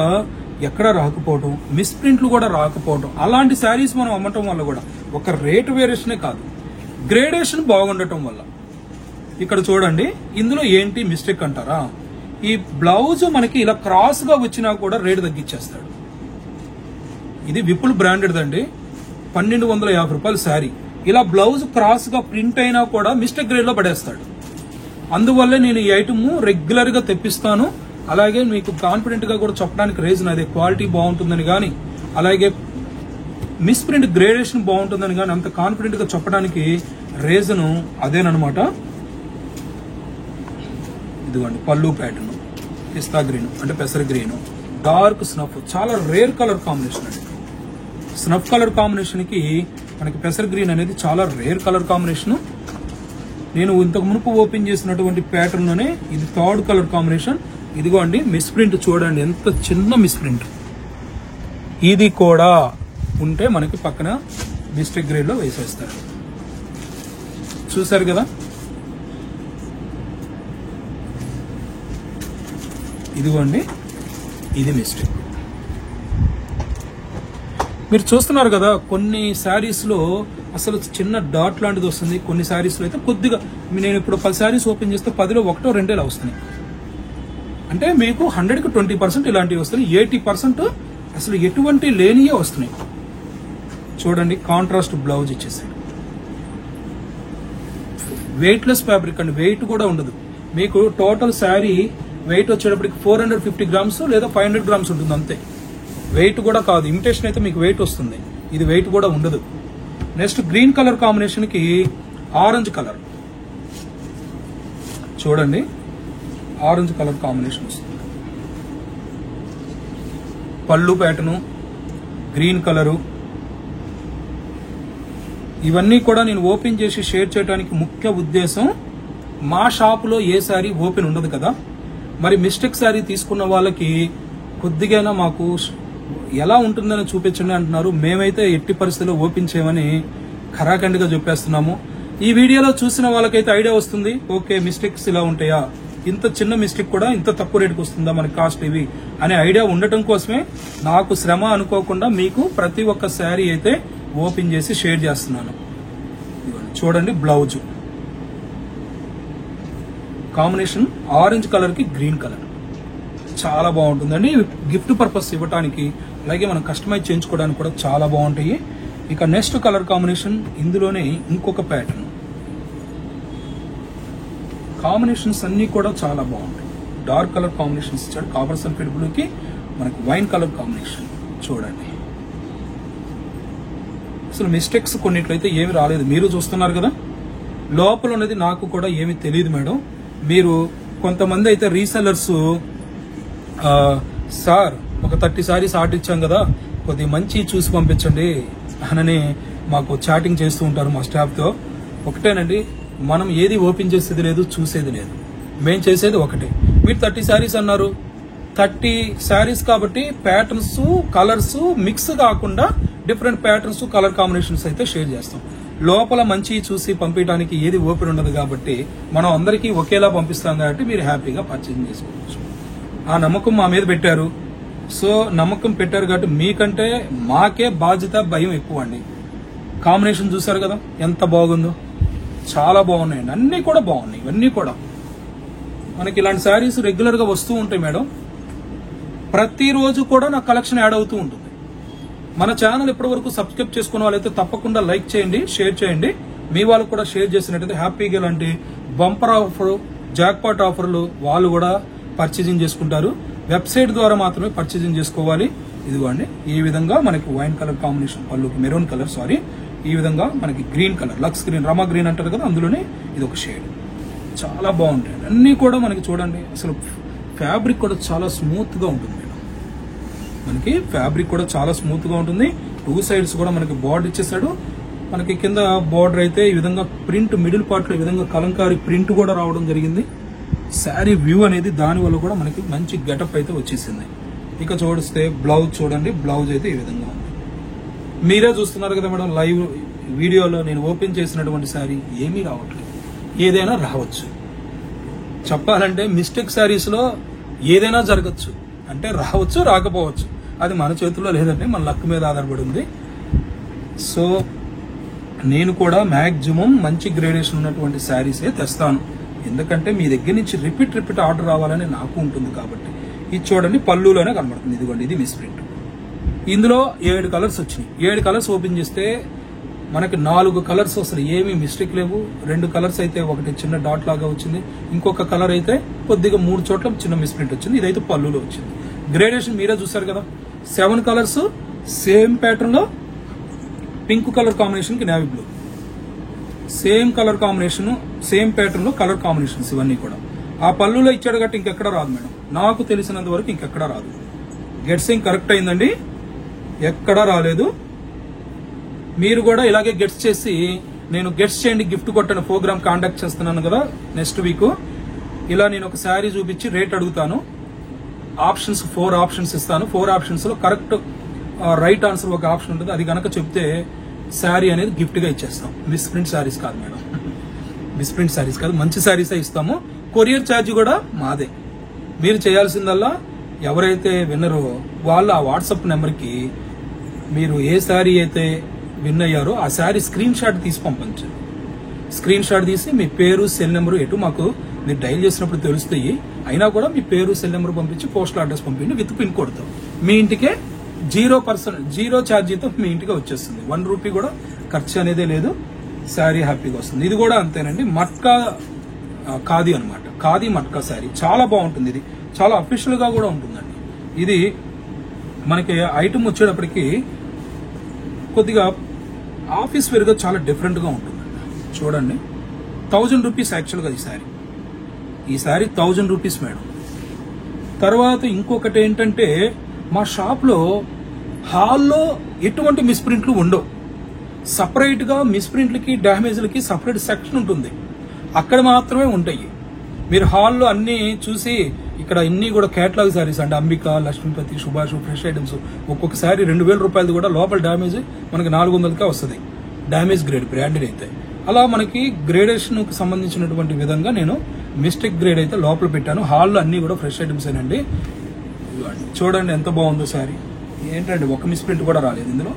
ఎక్కడ రాకపోవడం, మిస్ప్రింట్లు కూడా రాకపోవడం. అలాంటి శారీస్ మనం అమ్మటం వల్ల కూడా ఒక రేట్ వేరియేషనే కాదు, గ్రేడేషన్ బాగుండటం వల్ల. ఇక్కడ చూడండి ఇందులో ఏంటి మిస్టేక్ అంటారా, ఈ బ్లౌజ్ మనకి ఇలా క్రాస్ గా వచ్చినా కూడా రేటు తగ్గించేస్తాడు. ఇది విపుల్ బ్రాండెడ్ అండి, 1250 రూపాయల శారీ. ఇలా బ్లౌజ్ క్రాస్ గా ప్రింట్ అయినా కూడా మిస్టేక్ గ్రేడ్ లో పడేస్తాడు. అందువల్లే నేను ఈ ఐటమ్ రెగ్యులర్ గా తెప్పిస్తాను. అలాగే మీకు కాన్ఫిడెంట్ గా కూడా చెప్పడానికి రీజన్ అదే, క్వాలిటీ బాగుంటుందని గానీ, అలాగే మిస్ప్రింట్ గ్రేడేషన్ బాగుంటుందని గానీ అంత కాన్ఫిడెంట్ గా చెప్పడానికి రీజన్ అదేనమాట. ఇదిగోండి పళ్ళు ప్యాటర్న్ పిస్తా గ్రీన్ అంటే పెసర గ్రీన్, డార్క్ స్నఫ్, చాలా రేర్ కలర్ కాంబినేషన్ అండి. స్నఫ్ కలర్ కాంబినేషన్ కి మనకి పెసర గ్రీన్ అనేది చాలా రేర్ కలర్ కాంబినేషన్. నేను ఇంతకు మునుపు ఓపెన్ చేసినటువంటి ప్యాటర్న్ లోనే ఇది 3rd కలర్ కాంబినేషన్. ఇదిగో అండి మిస్ప్రింట్ చూడండి, ఎంత చిన్న మిస్ప్రింట్. ఇది కూడా ఉంటే మనకి పక్కన మిస్టేక్ గ్రేడ్ లో వేసేస్తారు. చూసారు కదా, ఇదిగోండి ఇది మిస్టేక్. మీరు చూస్తున్నారు కదా, కొన్ని శారీస్ లో అసలు చిన్న డాట్ లాంటిది వస్తుంది, కొన్ని శారీస్ లో అయితే కొద్దిగా. నేను ఇప్పుడు 10 శారీస్ ఓపెన్ చేస్తే 10లో 1 2 ఇలా వస్తున్నాయి. అంటే మీకు 100కి 20% ఇలాంటివి వస్తున్నాయి, 80% అసలు ఎటువంటి లేనియే వస్తున్నాయి. చూడండి కాంట్రాస్ట్ బ్లౌజ్ ఇచ్చేసాడు. వెయిట్లెస్ ఫ్యాబ్రిక్ అండి, వెయిట్ కూడా ఉండదు. మీకు టోటల్ శారీ వెయిట్ వచ్చేటప్పటికి 450 గ్రామ్స్ లేదా 500 గ్రామ్స్ ఉంటుంది అంతే. వెయిట్ కూడా కాదు, ఇమిటేషన్ అయితే మీకు వెయిట్ వస్తుంది, ఇది వెయిట్ కూడా ఉండదు. నెక్స్ట్ గ్రీన్ కలర్ కాంబినేషన్ కి ఆరెంజ్ కలర్ చూడండి, ఆరెంజ్ కలర్ కాంబినేషన్ వస్తుంది. పళ్ళు ప్యాటర్న్ గ్రీన్ కలరు, ఇవన్నీ కూడా నేను ఓపెన్ చేసి షేర్ చేయడానికి ముఖ్య ఉద్దేశం, మా షాపులో ఏ శారీ ఓపెన్ ఉండదు కదా, మరి మిస్టేక్ శారీ తీసుకున్న వాళ్ళకి కొద్దిగా మాకు ఎలా ఉంటుందని చూపించండి అంటున్నారు. మేమైతే ఎట్టి పరిస్థితుల్లో ఓపెన్ చేయమని ఖరాఖండిగా చెప్పేస్తున్నాము. ఈ వీడియోలో చూసిన వాళ్ళకైతే ఐడియా వస్తుంది, ఓకే మిస్టేక్స్ ఇలా ఉంటాయా, ఇంత చిన్న మిస్టేక్ కూడా ఇంత తక్కువ రేటుకి వస్తుందా మనకి కాస్ట్ ఇవి అనే ఐడియా ఉండటం కోసమే నాకు శ్రమ అనుకోకుండా మీకు ప్రతి ఒక్క శారీ అయితే ఓపెన్ చేసి షేర్ చేస్తున్నాను. చూడండి బ్లౌజ్ కాంబినేషన్ ఆరెంజ్ కలర్ కి గ్రీన్ కలర్ చాలా బాగుంటుందండి. గిఫ్ట్ పర్పస్ ఇవ్వడానికి, అలాగే మనం కస్టమైజ్ చేయించుకోవడానికి కూడా చాలా బాగుంటాయి. ఇక నెక్స్ట్ కలర్ కాంబినేషన్ ఇందులోనే ఇంకొక ప్యాటర్న్. కాంబినేషన్స్ అన్ని కూడా చాలా బాగుంటాయి. డార్క్ కలర్ కాంబినేషన్స్ ఇచ్చాడు, కాపర్ సల్ఫేట్ బ్లూకి మనకి వైన్ కలర్ కాంబినేషన్ చూడండి. అసలు మిస్టేక్స్ కొన్నిట్లయితే ఏమి రాలేదు, మీరు చూస్తున్నారు కదా. లోపల ఉన్నది నాకు కూడా ఏమి తెలియదు మేడం. మీరు కొంతమంది అయితే రీసెలర్స్ సార్ ఒక 30 సారీస్ ఆర్డర్ ఇచ్చాం కదా, కొద్దిగా మంచి చూసి పంపించండి అని మాకు చాటింగ్ చేస్తూ ఉంటారు మా స్టాఫ్తో. ఒకటేనండి, మనం ఏది ఓపెన్ చేసేది లేదు, చూసేది లేదు. మేం చేసేది ఒకటే. మీరు 30 సారీస్ అన్నారు, 30 సారీస్ కాబట్టి ప్యాటర్న్స్ కలర్స్ మిక్స్ కాకుండా డిఫరెంట్ ప్యాటర్న్స్ కలర్ కాంబినేషన్స్ అయితే షేర్ చేస్తాం. లోపల మంచి చూసి పంపించడానికి ఏది ఓపెన్ ఉండదు కాబట్టి మనం అందరికీ ఒకేలా పంపిస్తాం కాబట్టి మీరు హ్యాపీగా పర్చేసింగ్ చేసుకోవచ్చు. ఆ నమ్మకం మా మీద పెట్టారు. సో నమ్మకం పెట్టారు కాబట్టి మీకంటే మాకే బాధ్యత, భయం ఎక్కువ అండి. కాంబినేషన్ చూసారు కదా ఎంత బాగుందో, చాలా బాగున్నాయండి. అన్ని కూడా బాగున్నాయి. ఇవన్నీ కూడా మనకి ఇలాంటి శారీస్ రెగ్యులర్ గా వస్తూ ఉంటాయి మేడం. ప్రతిరోజు కూడా నా కలెక్షన్ యాడ్ అవుతూ ఉంటుంది. మన ఛానల్ ఇప్పటి వరకు సబ్స్క్రైబ్ చేసుకున్న వాళ్ళైతే తప్పకుండా లైక్ చేయండి, షేర్ చేయండి. మీ వాళ్ళు కూడా షేర్ చేసినట్టయితే హ్యాపీగా ఇలాంటి బంపర్ ఆఫర్, జాక్పాట్ ఆఫర్లు వాళ్ళు కూడా పర్చేజింగ్ చేసుకుంటారు. వెబ్సైట్ ద్వారా మాత్రమే పర్చేజింగ్ చేసుకోవాలి. ఇదిగోండి ఈ విధంగా మనకి వైన్ కలర్ కాంబినేషన్, పళ్ళుకి మెరూన్ కలర్, సారీ ఈ విధంగా మనకి గ్రీన్ కలర్, లక్స్ గ్రీన్, రమా గ్రీన్ అంటారు కదా, అందులోనే ఇది ఒక షేడ్. చాలా బాగుంటాయి అన్ని కూడా. మనకి చూడండి అసలు ఫ్యాబ్రిక్ కూడా చాలా స్మూత్ గా ఉంటుంది మేడం. మనకి ఫ్యాబ్రిక్ కూడా చాలా స్మూత్ గా ఉంటుంది. 2 సైడ్స్ కూడా మనకి బార్డర్ ఇచ్చేసాడు. మనకి కింద బార్డర్ అయితే ఈ విధంగా ప్రింట్, మిడిల్ పార్ట్ లో ఈ విధంగా కలంకారీ ప్రింట్ కూడా రావడం జరిగింది. శారీ వ్యూ అనేది దాని వల్ల కూడా మనకి మంచి గెటప్ అయితే వచ్చేసింది. ఇక చూడిస్తే బ్లౌజ్ చూడండి, బ్లౌజ్ అయితే ఈ విధంగా ఉంది. మీరే చూస్తున్నారు కదా మేడం, లైవ్ వీడియోలో నేను ఓపెన్ చేసినటువంటి శారీ ఏమీ రావట్లేదు. ఏదైనా రావచ్చు. చెప్పాలంటే మిస్టేక్ శారీస్ లో ఏదైనా జరగచ్చు, అంటే రావచ్చు రాకపోవచ్చు. అది మన చేతుల్లో లేదంటే మన లక్ మీద ఆధారపడి ఉంది. సో నేను కూడా మ్యాక్సిమం మంచి గ్రేడేషన్ ఉన్నటువంటి శారీసే తెస్తాను. ఎందుకంటే మీ దగ్గర నుంచి రిపీట్ ఆర్డర్ రావాలని నాకు ఉంటుంది కాబట్టి. ఇది చూడండి పళ్ళులోనే కనబడుతుంది. ఇదిగోండి ఇది మిస్ ప్రింట్. ఇందులో 7 కలర్స్ వచ్చినాయి. 7 కలర్స్ ఓపెన్ చేస్తే మనకి 4 కలర్స్ అసలు ఏమీ మిస్టేక్ లేవు. 2 కలర్స్ అయితే ఒకటి చిన్న డాట్ లాగా వచ్చింది, ఇంకొక కలర్ అయితే కొద్దిగా 3 చోట్ల చిన్న మిస్ ప్రింట్ వచ్చింది. ఇదైతే పళ్ళులో వచ్చింది. గ్రేడేషన్ మీరే చూసారు కదా, 7 కలర్స్ సేమ్ ప్యాటర్న్ లో, పింక్ కలర్ కాంబినేషన్ కి navy blue, same colour combination, same pattern లో కలర్ కాంబినేషన్స్ ఇవన్నీ కూడా. ఆ పళ్ళులో ఇచ్చాడు కాబట్టి ఇంకెక్కడ రాదు మేడం, నాకు తెలిసినంత వరకు ఇంకెక్కడా రాదు. గెట్సింగ్ కరెక్ట్ అయిందండి, ఎక్కడా రాలేదు. మీరు కూడా ఇలాగే గెట్స్ చేసి, నేను గెట్స్ చేయండి గిఫ్ట్ కొట్టని ప్రోగ్రామ్ కాండక్ట్ చేస్తున్నాను కదా నెక్స్ట్ వీక్. ఇలా నేను ఒక శారీ చూపించి రేట్ అడుగుతాను. ఆప్షన్స్ 4 ఆప్షన్స్ ఇస్తాను. 4 ఆప్షన్స్ లో కరెక్ట్ రైట్ ఆన్సర్ ఒక ఆప్షన్ ఉంటుంది. అది కనుక చెప్తే శారీ అనేది గిఫ్ట్ గా ఇచ్చేస్తాం. మిస్ ప్రింట్ శారీస్ కాదు మేడం, మిస్ ప్రింట్ శారీస్ కాదు, మంచి శారీసే ఇస్తాము. కొరియర్ ఛార్జ్ కూడా మాదే. మీరు చేయాల్సిందల్లా ఎవరైతే విన్నరో వాళ్ళు ఆ వాట్సాప్ నెంబర్కి మీరు ఏ శారీ అయితే విన్ అయ్యారో ఆ శారీ స్క్రీన్ షాట్ తీసి పంపించండి. స్క్రీన్ షాట్ తీసి మీ పేరు, సెల్ నెంబర్ ఎటు మాకు మీరు డైల్ చేసినప్పుడు తెలుస్తాయి. అయినా కూడా మీ పేరు, సెల్ నెంబర్ పంపించి పోస్టల్ అడ్రస్ పంపించి విత్ పిన్ కోడ్తో మీ ఇంటికే 0% 0 ఛార్జీతో మీ ఇంటికి వచ్చేస్తుంది. 1 రూపీ కూడా ఖర్చు అనేదే లేదు. శారీ హ్యాపీగా వస్తుంది. ఇది కూడా అంతేనండి, మట్కా ఖాదీ అనమాట, ఖాదీ మట్కా శారీ చాలా బాగుంటుంది. ఇది చాలా అఫీషియల్ గా కూడా ఉంటుందండి. ఇది మనకి ఐటమ్ వచ్చేటప్పటికి కొద్దిగా ఆఫీస్ వేర్ గా చాలా డిఫరెంట్ గా ఉంటుందండి. చూడండి 1000 రూపీస్ యాక్చువల్ గా ఈ శారీ 1000 రూపీస్ మేడం. తర్వాత ఇంకొకటి ఏంటంటే మా షాప్ లో హాల్లో ఎటువంటి మిస్ప్రింట్లు ఉండవు. సపరేట్ గా మిస్ప్రింట్లకి, డ్యామేజ్లకి సపరేట్ సెక్షన్ ఉంటుంది. అక్కడ మాత్రమే ఉంటాయి. మీరు హాల్లో అన్ని చూసి ఇక్కడ ఇన్ని కూడా కేటలాగ్ శారీస్ అంటే అంబిక, లక్ష్మీపతి, సుభాష్, ఫ్రెష్ ఐటమ్స్ ఒక్కొక్క శారీ 2000 రూపాయలది కూడా లోపల డ్యామేజ్ మనకి 400కే వస్తుంది. డ్యామేజ్ గ్రేడ్ బ్రాండెడ్ అయితే అలా మనకి గ్రేడేషన్ కు సంబంధించినటువంటి విధంగా నేను మిస్టేక్ గ్రేడ్ అయితే లోపల పెట్టాను. హాల్లో అన్ని కూడా ఫ్రెష్ ఐటమ్స్ ఏనండి. చూడండి ఎంత బాగుందో శారీ. ఏంటంటే ఒక మిస్ప్రింట్ కూడా రాలేదు ఇందులో.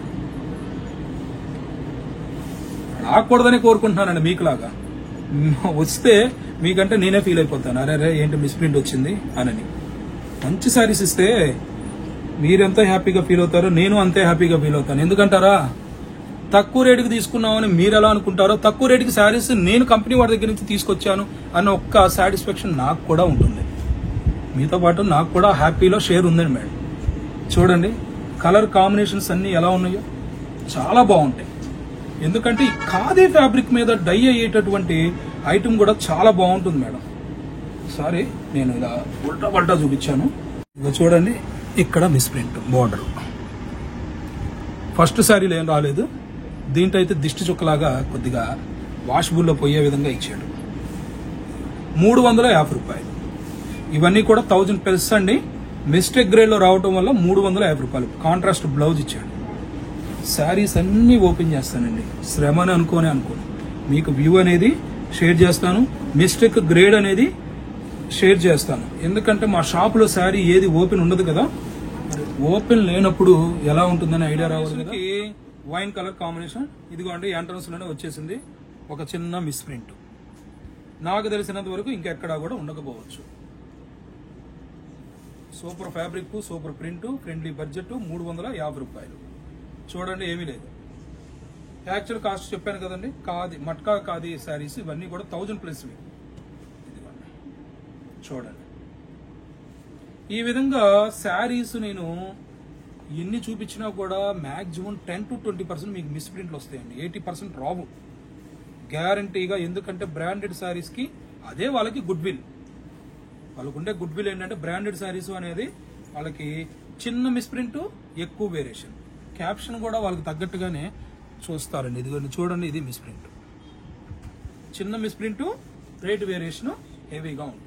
రాకూడదని కోరుకుంటున్నానండి మీకులాగా. వస్తే మీకంటే నేనే ఫీల్ అయిపోతాను, అరే ఏంటి మిస్ప్రింట్ వచ్చింది అని. మంచి శారీస్ ఇస్తే మీరెంత హ్యాపీగా ఫీల్ అవుతారో నేను అంతే హ్యాపీగా ఫీల్ అవుతాను. ఎందుకంటారా, తక్కువ రేటుకి తీసుకున్నామని మీరు ఎలా అనుకుంటారో, తక్కువ రేటుకి శారీస్ నేను కంపెనీ వాడి దగ్గర నుంచి తీసుకొచ్చాను అన్న ఒక్క సాటిస్ఫాక్షన్ నాకు కూడా ఉంటుంది. మీతో పాటు నాకు కూడా హ్యాపీలో షేర్ ఉందండి మేడం. చూడండి కలర్ కాంబినేషన్స్ అన్ని ఎలా ఉన్నాయో చాలా బాగుంటాయి. ఎందుకంటే ఈ ఖాదీ ఫ్యాబ్రిక్ మీద డై అయ్యేటటువంటి ఐటమ్ కూడా చాలా బాగుంటుంది మేడం. సారీ, నేను ఇలా ఉల్టా పల్టా చూపించాను. ఇక చూడండి, ఇక్కడ మిస్ప్రింట్ బోర్డర్. ఫస్ట్ శారీలో ఏం రాలేదు, దీంట్లో అయితే దిష్టి చుక్కలాగా కొద్దిగా వాషబుల్లో పోయే విధంగా ఇచ్చాడు. 350 రూపాయలు. ఇవన్నీ కూడా 1000+ అండి. మిస్టేక్ గ్రేడ్ లో రావటం వల్ల 350 రూపాయలు. కాంట్రాస్ట్ బ్లౌజ్ ఇచ్చాడు. శారీస్ అన్ని ఓపెన్ చేస్తానండి, శ్రమని అనుకోని మీకు వ్యూ అనేది షేర్ చేస్తాను, మిస్టేక్ గ్రేడ్ అనేది షేర్ చేస్తాను. ఎందుకంటే మా షాప్ లో శారీ ఏది ఓపెన్ ఉండదు కదా, ఓపెన్ లేనప్పుడు ఎలా ఉంటుందని ఐడియా రావాలి. వైన్ కలర్ కాంబినేషన్ ఇదిగోండి, ఎంట్రన్స్ లోనే వచ్చేసింది. ఒక చిన్న మిస్ప్రింట్, నాకు తెలిసినంత వరకు ఇంకెక్కడా కూడా ఉండకపోవచ్చు. Super fabric, super print, friendly budget, 350 రూపాయలు. చూడండి, ఏమీ లేదు. యాక్చువల్ కాస్ట్ చెప్పాను కదండి, ఖాదీ మట్కా ఖాదీ శారీస్ ఇవన్నీ కూడా 1000+. ఇదిగోండి చూడండి, ఈ విధంగా శారీస్ నేను ఎన్ని చూపించినా కూడా మాక్సిమం 10 to 20% మీకు మిస్ప్రింట్లు వస్తాయండి. 80% రావు గ్యారంటీగా. ఎందుకంటే బ్రాండెడ్ శారీస్ కి అదే వాళ్ళకి గుడ్ విల్. వాళ్ళకుండే గుడ్ విల్ ఏంటంటే బ్రాండెడ్ శారీస్ అనేది వాళ్ళకి చిన్న మిస్ప్రింట్, ఎక్కువ వేరియేషన్. క్యాప్షన్ కూడా వాళ్ళకి తగ్గట్టుగానే చూస్తారండి. ఇది చూడండి, ఇది మిస్ప్రింట్, చిన్న మిస్ప్రింట్, రేట్ వేరియేషన్ హెవీగా ఉంటుంది.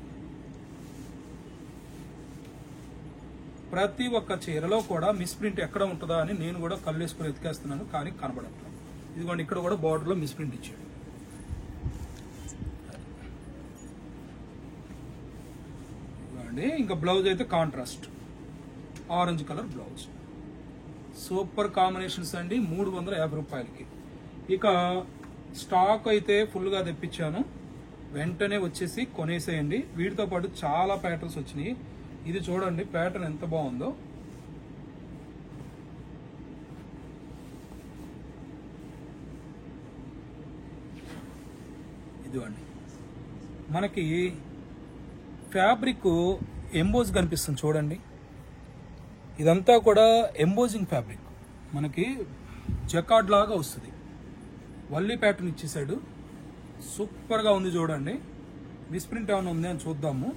ప్రతి ఒక్క చీరలో కూడా మిస్ప్రింట్ ఎక్కడ ఉంటుందా అని నేను కూడా కళ్ళేసుకుని ఎతికేస్తున్నాను, కానీ కనబడట్లేదు. ఇదిగోండి, ఇక్కడ కూడా బార్డర్ లో మిస్ప్రింట్ ఇచ్చాడు. ఇంకా బ్లౌజ్ అయితే contrast orange colour blouse. Super combinations అండి, 350 రూపాయలకి. ఇక స్టాక్ అయితే ఫుల్ గా తెప్పించాను, వెంటనే వచ్చేసి కొనేసేయండి. వీటితో పాటు చాలా ప్యాటర్న్స్ వచ్చినాయి. ఇది చూడండి, ప్యాటర్న్ ఎంత బాగుందో. ఇదిగోండి, మనకి ఫ్యాబ్రిక్ ఎంబోజ్ కనిపిస్తుంది చూడండి. ఇదంతా కూడా ఎంబోజింగ్ ఫ్యాబ్రిక్, మనకి జకార్డ్ లాగా వస్తుంది. వల్లీ ప్యాటర్న్ ఇచ్చేసాడు, సూపర్ గా ఉంది చూడండి. మిస్ప్రింట్ ఏమైనా ఉంది అని చూద్దాము.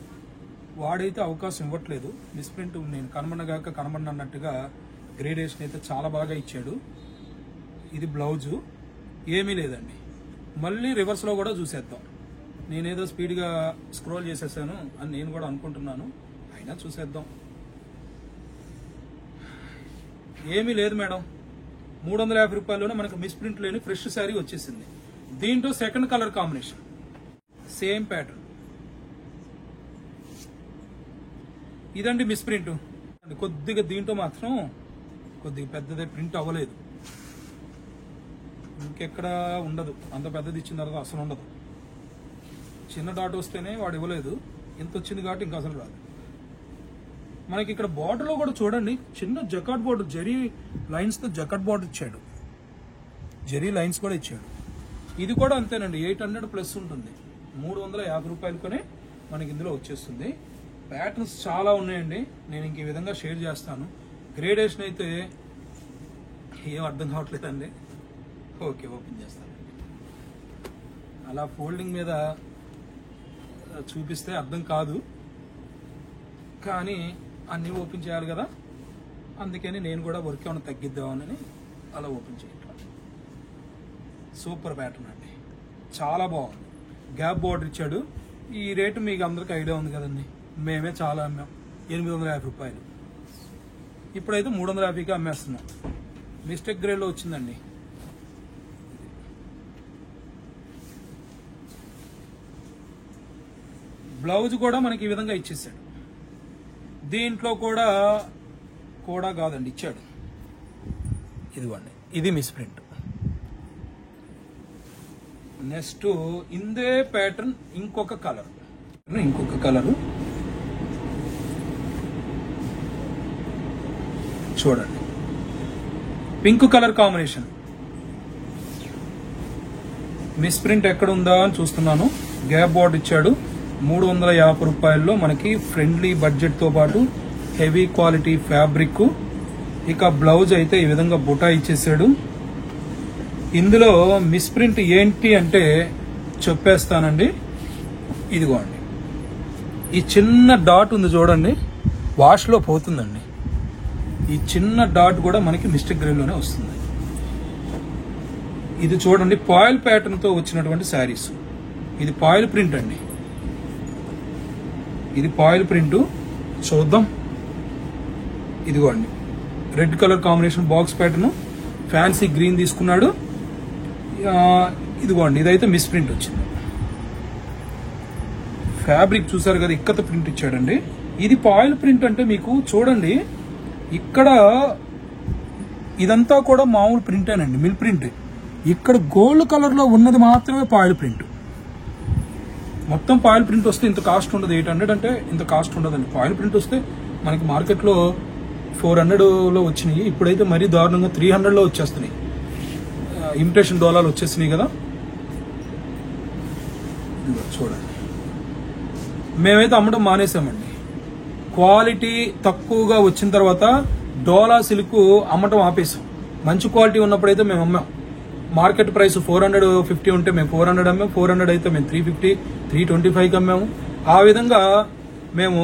వాడైతే అవకాశం ఇవ్వట్లేదు. మిస్ప్రింట్ నేను కనబడగాక కనబడినట్టుగా గ్రేడేషన్ అయితే చాలా బాగా ఇచ్చాడు. ఇది బ్లౌజు, ఏమీ లేదండి. మళ్ళీ రివర్స్ లో కూడా చూసేద్దాం. నేనేదో స్పీడ్ గా స్క్రోల్ చేసేసాను అని నేను కూడా అనుకుంటున్నాను, అయినా చూసేద్దాం. ఏమీ లేదు మేడం, 350 రూపాయల్లోనే మనకు మిస్ప్రింట్ లేని ఫ్రెష్ శారీ వచ్చేసింది. దీంట్లో second colour combination, same pattern. ఇదండి మిస్ప్రింట్. కొద్దిగా దీంట్లో మాత్రం కొద్దిగా పెద్దదే ప్రింట్ అవ్వలేదు. ఇంకెక్కడ ఉండదు, అంత పెద్దది ఇచ్చిన తర్వాత అసలు ఉండదు. చిన్న డాట్ వస్తేనే వాడు ఇవ్వలేదు, ఇంత వచ్చింది కాబట్టి ఇంకా అసలు రాదు. మనకి ఇక్కడ బార్డర్ లో కూడా చూడండి, చిన్న జకాట్ బార్డర్, జరీ లైన్స్ తో జకాట్ బార్డర్ ఇచ్చాడు, జరీ లైన్స్ కూడా ఇచ్చాడు. ఇది కూడా అంతేనండి, 800+ ఉంటుంది. 350 రూపాయలతోనే మనకి ఇందులో వచ్చేస్తుంది. ప్యాటర్న్స్ చాలా ఉన్నాయండి, నేను ఇంక ఈ విధంగా షేర్ చేస్తాను. గ్రేడేషన్ అయితే ఏం అర్థం కావట్లేదండి. ఓకే, ఓపెన్ చేస్తాను. అలా ఫోల్డింగ్ మీద చూపిస్తే అర్థం కాదు, కానీ అన్నీ ఓపెన్ చేయాలి కదా, అందుకని నేను కూడా వర్క్ ఏమైనా తగ్గిద్దామని అలా ఓపెన్ చేయట్లేదు. సూపర్ ప్యాటర్న్ అండి, చాలా బాగుంది. గ్యాప్ బార్డర్ ఇచ్చాడు. ఈ రేటు మీకు అందరికీ ఐడియా ఉంది కదండి, మేమే చాలా అమ్మాం. 850 రూపాయలు, ఇప్పుడైతే 350కి అమ్మేస్తున్నాం. మిస్టేక్ గ్రేడ్లో వచ్చిందండి. బ్లౌజ్ కూడా మనకి ఈ విధంగా ఇచ్చేసాడు. దీంట్లో కూడా కాదండి, ఇచ్చాడు. ఇదిగోండి, ఇది మిస్ప్రింట్. నెక్స్ట్ ఇందే ప్యాటర్న్ ఇంకొక కలర్ చూడండి, పింక్ కలర్ కాంబినేషన్. మిస్ప్రింట్ ఎక్కడ ఉందా అని చూస్తున్నాను. గ్యాప్ బార్డర్ ఇచ్చాడు. 350 రూపాయల్లో మనకి ఫ్రెండ్లీ బడ్జెట్ తో పాటు హెవీ క్వాలిటీ ఫ్యాబ్రిక్. ఇక బ్లౌజ్ అయితే ఈ విధంగా బుటా ఇచ్చేసాడు. ఇందులో మిస్ప్రింట్ ఏంటి అంటే చెప్పేస్తానండి. ఇదిగోండి, ఈ చిన్న డాట్ ఉంది చూడండి, వాష్ లో పోతుందండి. ఈ చిన్న డాట్ కూడా మనకి మిస్టేక్ గ్రేలోనే వస్తుంది. ఇది చూడండి, పాయిల్ ప్యాటర్న్ తో వచ్చినటువంటి శారీస్. ఇది పాయిల్ ప్రింట్ అండి, ఇది పాయిల్ ప్రింట్. చూద్దాం. ఇదిగోండి, red colour combination box pattern, fancy green తీసుకున్నాడు. ఇదిగోండి, ఇదైతే మిస్ ప్రింట్ వచ్చింది. ఫ్యాబ్రిక్ చూసారు కదా, ఇక్కత ప్రింట్ ఇచ్చాడండి. ఇది పాయిల్ ప్రింట్ అంటే మీకు చూడండి, ఇక్కడ ఇదంతా కూడా మామూలు ప్రింటేనండి, మిల్ ప్రింట్. ఇక్కడ గోల్డ్ కలర్ లో ఉన్నది మాత్రమే పాయిల్ ప్రింట్. మొత్తం పాయిల్ ప్రింట్ వస్తే ఇంత కాస్ట్ ఉండదు. 800 అంటే ఇంత కాస్ట్ ఉండదండి. పాయిల్ ప్రింట్ వస్తే మనకి మార్కెట్లో 400లో వచ్చినాయి. ఇప్పుడైతే మరీ దారుణంగా 300లో వచ్చేస్తున్నాయి. ఇమిటేషన్ డోలాలు వచ్చేసినాయి కదా. చూడండి, మేమైతే అమ్మడం మానేసామండి. క్వాలిటీ తక్కువగా వచ్చిన తర్వాత డోలా సిల్క్ అమ్మటం ఆపేసాం. మంచి క్వాలిటీ ఉన్నప్పుడైతే మేము అమ్మాం. మార్కెట్ ప్రైస్ 450 ఉంటే మేము 400 అమ్మాం. 400 అయితే మేము 350, 325కి అమ్మాము. ఆ విధంగా మేము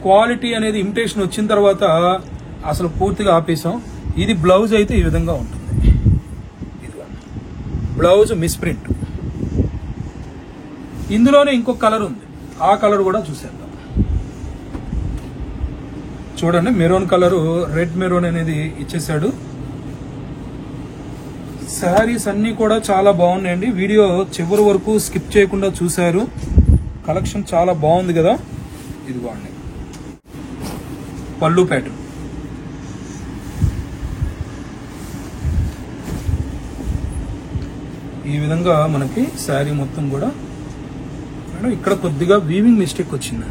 క్వాలిటీ అనేది ఇమిటేషన్ వచ్చిన తర్వాత అసలు పూర్తిగా ఆపేసాం. ఇది బ్లౌజ్ అయితే ఈ విధంగా ఉంటుంది. ఇదిగో బ్లౌజ్ మిస్ ప్రింట్. ఇందులోనే ఇంకొక కలర్ ఉంది, ఆ కలర్ కూడా చూసేద్దాం. చూడండి, మెరూన్ కలర్, రెడ్ మెరూన్ అనేది ఇచ్చేసాడు. శారీస్ అన్ని కూడా చాలా బాగున్నాయండి. వీడియో చివరి వరకు స్కిప్ చేయకుండా చూశారు. కలెక్షన్ చాలా బాగుంది కదా. ఇదిగోండి, పళ్ళు ప్యాటర్న్. ఈ విధంగా మనకి శారీ మొత్తం కూడా. మేడం, ఇక్కడ కొద్దిగా వీవింగ్ మిస్టేక్ వచ్చింది,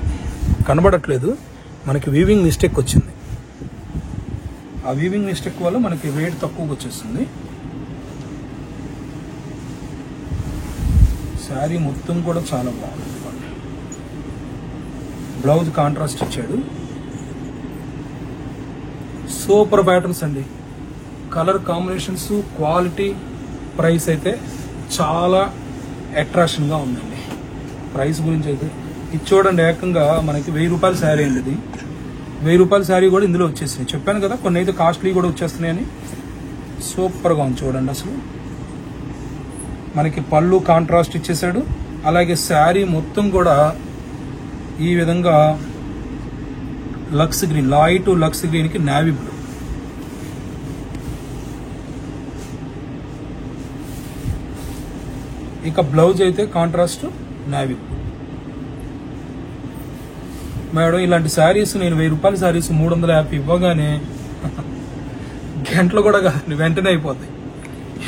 కనబడట్లేదు. మనకి వీవింగ్ మిస్టేక్ వచ్చింది. ఆ వీవింగ్ మిస్టేక్ వల్ల మనకి రేట్ తక్కువగా వచ్చేస్తుంది. శారీ మొత్తం కూడా చాలా బాగుంది. బ్లౌజ్ కాంట్రాస్ట్ ఇచ్చాడు. సూపర్ ప్యాటర్న్స్ అండి. కలర్ కాంబినేషన్స్, క్వాలిటీ, ప్రైస్ అయితే చాలా అట్రాక్షన్ గా ఉందండి. ప్రైస్ గురించి అయితే ఇది చూడండి, ఏకంగా మనకి 1000 రూపాయల శారీ అండి. ఇది 1000 రూపాయల శారీ కూడా ఇందులో వచ్చేసినాయి. చెప్పాను కదా, కొన్ని అయితే కాస్ట్లీ కూడా వచ్చేస్తున్నాయని. సూపర్ గా ఉంది చూడండి. అసలు మనకి పళ్ళు కాంట్రాస్ట్ ఇచ్చేసాడు. అలాగే శారీ మొత్తం కూడా ఈ విధంగా lux green, light lux green కి నావీ బ్లూ. ఇక బ్లౌజ్ అయితే కాంట్రాస్ట్ నావీ బ్లూ. మేడం, ఇలాంటి శారీస్ నేను 1000 రూపాయల శారీస్ 350 ఇవ్వగానే గంటలు కూడా కాదు, వెంటనే అయిపోతాయి.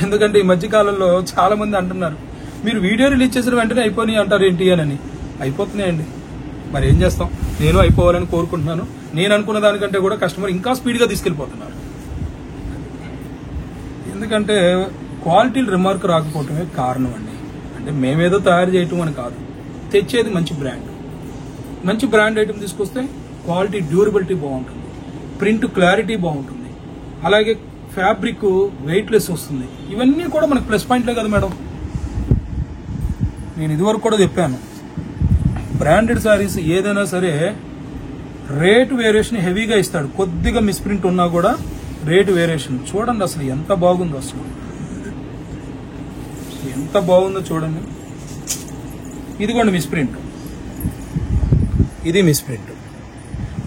ఎందుకంటే ఈ మధ్య కాలంలో చాలా మంది అంటున్నారు, మీరు వీడియో రిలీజ్ చేసిన వెంటనే అయిపోయినాయి అంటారు ఏంటి అని. అయిపోతున్నాయండి, మరి ఏం చేస్తాం. నేను అయిపోవాలని కోరుకుంటున్నాను. నేను అనుకున్న దానికంటే కూడా కస్టమర్ ఇంకా స్పీడ్గా తీసుకెళ్లిపోతున్నారు. ఎందుకంటే క్వాలిటీలు రిమార్క్ రాకపోవటమే కారణం అండి. అంటే మేమేదో తయారు చేయటం అని కాదు, తెచ్చేది మంచి బ్రాండ్. మంచి బ్రాండ్ ఐటమ్ తీసుకొస్తే క్వాలిటీ, డ్యూరబిలిటీ బాగుంటుంది, ప్రింట్ క్లారిటీ బాగుంటుంది, అలాగే ఫ్యాబ్రిక్ వెయిట్లెస్ వస్తుంది. ఇవన్నీ కూడా మనకు ప్లస్ పాయింట్లే కదా మేడం. నేను ఇదివరకు కూడా చెప్పాను, బ్రాండెడ్ శారీస్ ఏదైనా సరే రేటు వేరియేషన్ హెవీగా ఇస్తాడు. కొద్దిగా మిస్ప్రింట్ ఉన్నా కూడా రేటు వేరియేషన్. చూడండి అసలు ఎంత బాగుందో, అసలు ఎంత బాగుందో చూడండి. ఇదిగోండి మిస్ప్రింట్, ఇది మిస్ప్రింట్.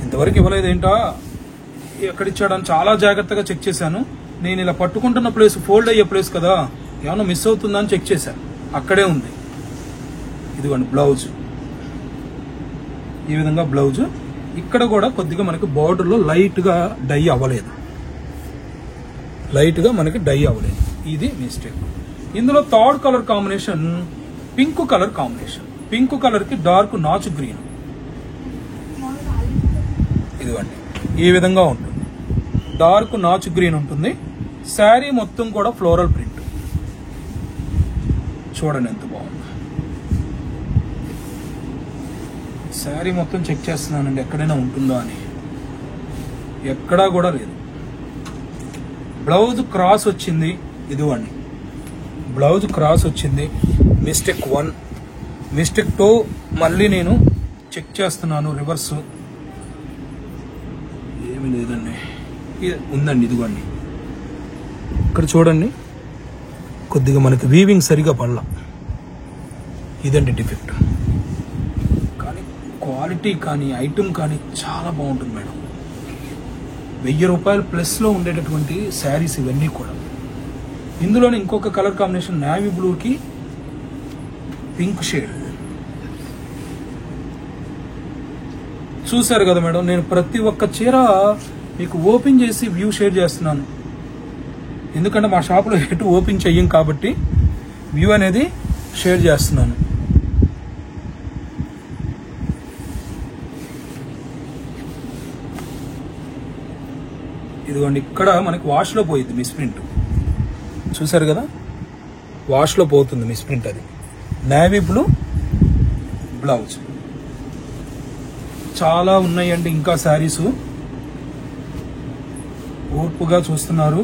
ఇంతవరకు ఇవ్వలేదు ఏంటా, ఎక్కడిచ్చాడని చాలా జాగ్రత్తగా చెక్ చేశాను. నేను ఇలా పట్టుకుంటున్న ప్లేస్ ఫోల్డ్ అయ్యే ప్లేస్ కదా, ఏమన్నా మిస్ అవుతుందా అని చెక్ చేశాను. అక్కడే ఉంది. ఇదిగోండి బ్లౌజ్, ఈ విధంగా బ్లౌజ్. ఇక్కడ కూడా కొద్దిగా మనకి బార్డర్లో లైట్గా డై అవ్వలేదు, ఇది మిస్టేక్. ఇందులో third colour combination pink colour combination. Pink colour కి డార్క్ నాచు గ్రీన్. ఇదిగోండి ఈ విధంగా ఉంటుంది, డార్క్ నాచు గ్రీన్ ఉంటుంది. శారీ మొత్తం కూడా ఫ్లోరల్ ప్రింట్. చూడండి ఎంత బాగుంది. శారీ మొత్తం చెక్ చేస్తున్నానండి ఎక్కడైనా ఉంటుందో అని, ఎక్కడా కూడా లేదు. బ్లౌజ్ క్రాస్ వచ్చింది, ఇదిగోండి బ్లౌజ్ క్రాస్ వచ్చింది. మిస్టేక్ 1, మిస్టేక్ 2 మళ్ళీ నేను చెక్ చేస్తున్నాను. రివర్స్ ఏమి లేదండి, ఉందండి. ఇదిగోండి ఇక్కడ చూడండి, కొద్దిగా మనకి వీవింగ్ సరిగా పడలా. ఇదండి డిఫెక్ట్. కానీ క్వాలిటీ కానీ ఐటమ్ కానీ చాలా బాగుంటుంది మేడం. 1000 రూపాయలు ప్లస్లో ఉండేటటువంటి శారీస్ ఇవన్నీ కూడా. ఇందులోనే ఇంకొక కలర్ కాంబినేషన్ నేవీ బ్లూకి పింక్ షేడ్. చూసారు కదా మేడం, నేను ప్రతి ఒక్క చీర మీకు ఓపెన్ చేసి వ్యూ షేర్ చేస్తున్నాను. ఎందుకంటే మా షాప్లో ఎటు ఓపెన్ చెయ్యం కాబట్టి వ్యూ అనేది షేర్ చేస్తున్నాను. ఇదిగోండి, ఇక్కడ మనకి వాష్లో పోయింది మిస్ప్రింట్. చూసారు కదా, వాష్లో పోతుంది మిస్ప్రింట్. అది నేవీ బ్లూ బ్లౌజ్. చాలా ఉన్నాయండి ఇంకా శారీస్, ఓర్పుగా చూస్తున్నారు.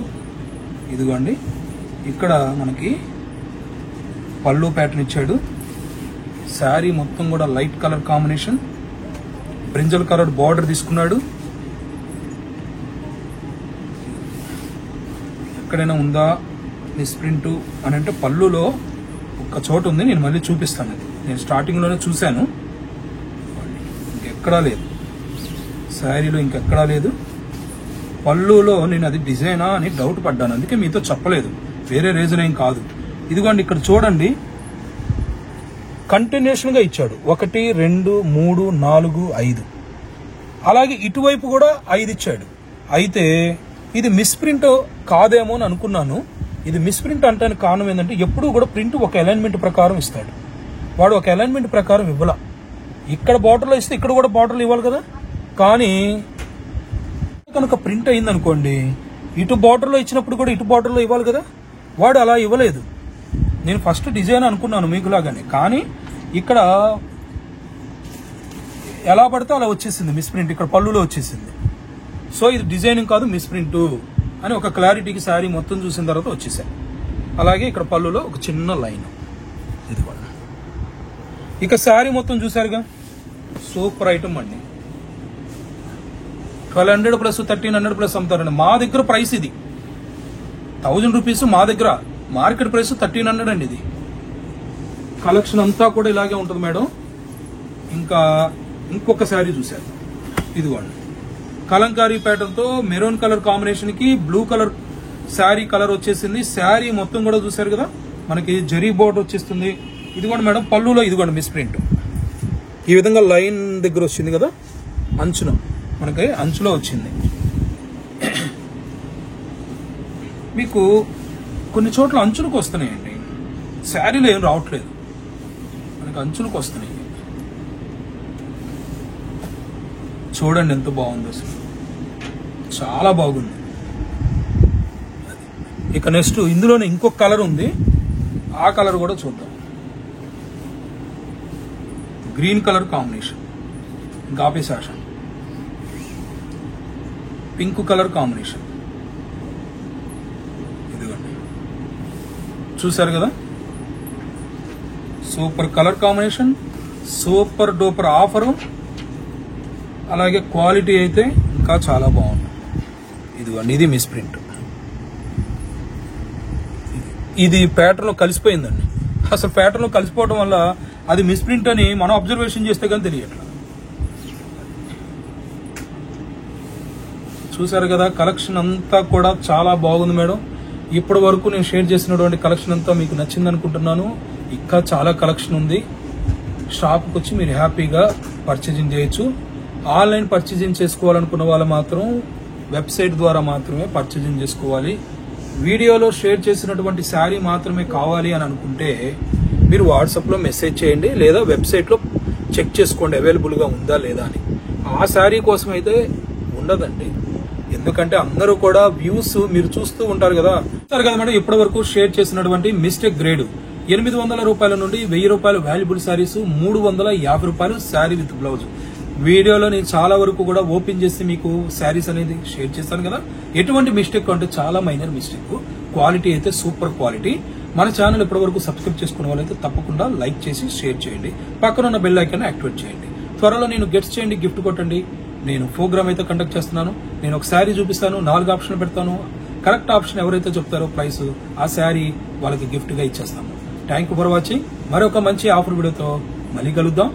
ఇదిగోండి, ఇక్కడ మనకి పళ్ళు ప్యాటర్న్ ఇచ్చాడు. శారీ మొత్తం కూడా light colour combination, brinjal colour border తీసుకున్నాడు. ఎక్కడైనా ఉందా మిస్ప్రింట్ అని అంటే పళ్ళులో ఒక్క చోట ఉంది, నేను మళ్ళీ చూపిస్తాను. అది నేను స్టార్టింగ్లోనే చూశాను, ఇంకెక్కడా లేదు. శారీలో ఇంకెక్కడా లేదు. పళ్ళులో నేను అది డిజైనా అని డౌట్ పడ్డాను, అందుకే మీతో చెప్పలేదు, వేరే రీజన్ ఏం కాదు. ఇదిగోండి, ఇక్కడ చూడండి, కంటిన్యూషన్ గా ఇచ్చాడు. 1, 2, 3, 4, 5. అలాగే ఇటువైపు కూడా 5 ఇచ్చాడు. అయితే ఇది మిస్ప్రింట్ కాదేమో అని అనుకున్నాను. ఇది మిస్ప్రింట్ అంటానికి కారణం ఏంటంటే, ఎప్పుడూ కూడా ప్రింట్ ఒక అలైన్మెంట్ ప్రకారం ఇస్తాడు. వాడు ఒక అలైన్మెంట్ ప్రకారం ఇవ్వాల. ఇక్కడ బార్డర్లో ఇస్తే ఇక్కడ కూడా బార్డర్లు ఇవ్వాలి కదా. కానీ కనుక ప్రింట్ అయింది అనుకోండి, ఇటు బార్డర్లో ఇచ్చినప్పుడు కూడా ఇటు బార్డర్లో ఇవ్వాలి కదా. వాడు అలా ఇవ్వలేదు. నేను ఫస్ట్ డిజైన్ అనుకున్నాను మీకులాగానే, కానీ ఇక్కడ ఎలా పడితే అలా వచ్చేసింది మిస్ప్రింట్. ఇక్కడ పళ్ళులో వచ్చేసింది. సో ఇది డిజైనింగ్ కాదు, మిస్ప్రింట్ అని ఒక క్లారిటీకి శారీ మొత్తం చూసిన తర్వాత వచ్చేసాయి. అలాగే ఇక్కడ పళ్ళులో ఒక చిన్న లైన్. ఇది కూడా ఇక శారీ మొత్తం చూసారుగా, సూపర్ ఐటమ్ అండి. 1200 ప్లస్ 1300 ప్లస్ అమ్ముతారండి. మా దగ్గర ప్రైస్ ఇది 1000 రూపీస్, మా దగ్గర మార్కెట్ ప్రైస్ 1300 అండి. ఇది కలెక్షన్ అంతా కూడా ఇలాగే ఉంటుంది మేడం. ఇంకా ఇంకొక శారీ చూశారు, ఇదిగోండి, కలంకారీ ప్యాటర్న్ తో మెరూన్ కలర్ కాంబినేషన్ కి బ్లూ కలర్ శారీ కలర్ వచ్చేసింది. శారీ మొత్తం కూడా చూసారు కదా, మనకి జరీ బోర్డర్ వచ్చేస్తుంది. ఇదిగోండి మేడం, పళ్ళులో ఇదిగోండి మిస్ప్రింట్ ఈ విధంగా లైన్ దగ్గర వచ్చింది కదా, అంచున మనకి అంచులో వచ్చింది. మీకు కొన్ని చోట్ల అంచులకు వస్తున్నాయండి, శారీలో ఏం రావట్లేదు, మనకి అంచులకు వస్తున్నాయి. చూడండి ఎంత బాగుంది, అసలు చాలా బాగుంది. ఇక నెక్స్ట్ ఇందులోనే ఇంకొక కలర్ ఉంది, ఆ కలర్ కూడా చూద్దాం. గ్రీన్ కలర్ కాంబినేషన్, గాపే శాషన్, పింక్ కలర్ కాంబినేషన్. ఇదిగోండి, చూసారు కదా, super colour combination, super duper offer. అలాగే క్వాలిటీ అయితే ఇంకా చాలా బాగుంది. ఇదిగోండి, ఇది మిస్ప్రింట్. ఇది ప్యాటర్న్ లో కలిసిపోయిందండి. అసలు ప్యాటర్న్ లో కలిసిపోవడం వల్ల అది మిస్ప్రింట్ అని మనం అబ్జర్వేషన్ చేస్తే కానీ తెలియట్లా. చూసారు కదా, కలెక్షన్ అంతా కూడా చాలా బాగుంది మేడం. ఇప్పటి వరకు నేను షేర్ చేసినటువంటి కలెక్షన్ అంతా మీకు నచ్చింది అనుకుంటున్నాను. ఇంకా చాలా కలెక్షన్ ఉంది. షాప్కి వచ్చి మీరు హ్యాపీగా పర్చేజింగ్ చేయొచ్చు. ఆన్లైన్ పర్చేజింగ్ చేసుకోవాలనుకున్న వాళ్ళు మాత్రం వెబ్సైట్ ద్వారా మాత్రమే పర్చేజింగ్ చేసుకోవాలి. వీడియోలో షేర్ చేసినటువంటి శారీ మాత్రమే కావాలి అని అనుకుంటే మీరు వాట్సాప్లో మెసేజ్ చేయండి, లేదా వెబ్సైట్లో చెక్ చేసుకోండి అవైలబుల్గా ఉందా లేదా అని. ఆ శారీ కోసం అయితే ఉండదండి, ఎందుకంటే అందరూ కూడా వ్యూస్ మీరు చూస్తూ ఉంటారు కదా. సరే కదా మేడం, ఇప్పటి వరకు షేర్ చేసినటువంటి మిస్టేక్ గ్రేడ్ 800 రూపాయల నుండి 1000 రూపాయలు వాల్యుబుల్ శారీస్, 350 రూపాయలు శారీ విత్ బ్లౌజ్. వీడియోలో నేను చాలా వరకు కూడా ఓపెన్ చేసి మీకు శారీస్ అనేది షేర్ చేస్తాను కదా. ఎటువంటి మిస్టేక్ అంటే చాలా మైనర్ మిస్టేక్, క్వాలిటీ అయితే సూపర్ క్వాలిటీ. మన ఛానల్ ఇప్పటివరకు సబ్స్క్రైబ్ చేసుకున్న వాళ్ళైతే తప్పకుండా లైక్ చేసి షేర్ చేయండి, పక్కన ఉన్న బెల్ ఐకాన్ యాక్టివేట్ చేయండి. త్వరలో నేను గెట్స్ చేయండి, గిఫ్ట్ కొట్టండి. నేను ప్రోగ్రామ్ అయితే కండక్ట్ చేస్తున్నాను. నేను ఒక శారీ చూపిస్తాను, 4 ఆప్షన్లు పెడతాను. కరెక్ట్ ఆప్షన్ ఎవరైతే చెప్తారో ప్రైస్, ఆ శారీ వాళ్ళకి గిఫ్ట్ గా ఇచ్చేస్తాను. Thank you for watching. మరొక మంచి ఆఫర్ వీడియోతో మళ్ళీ కలుద్దాం.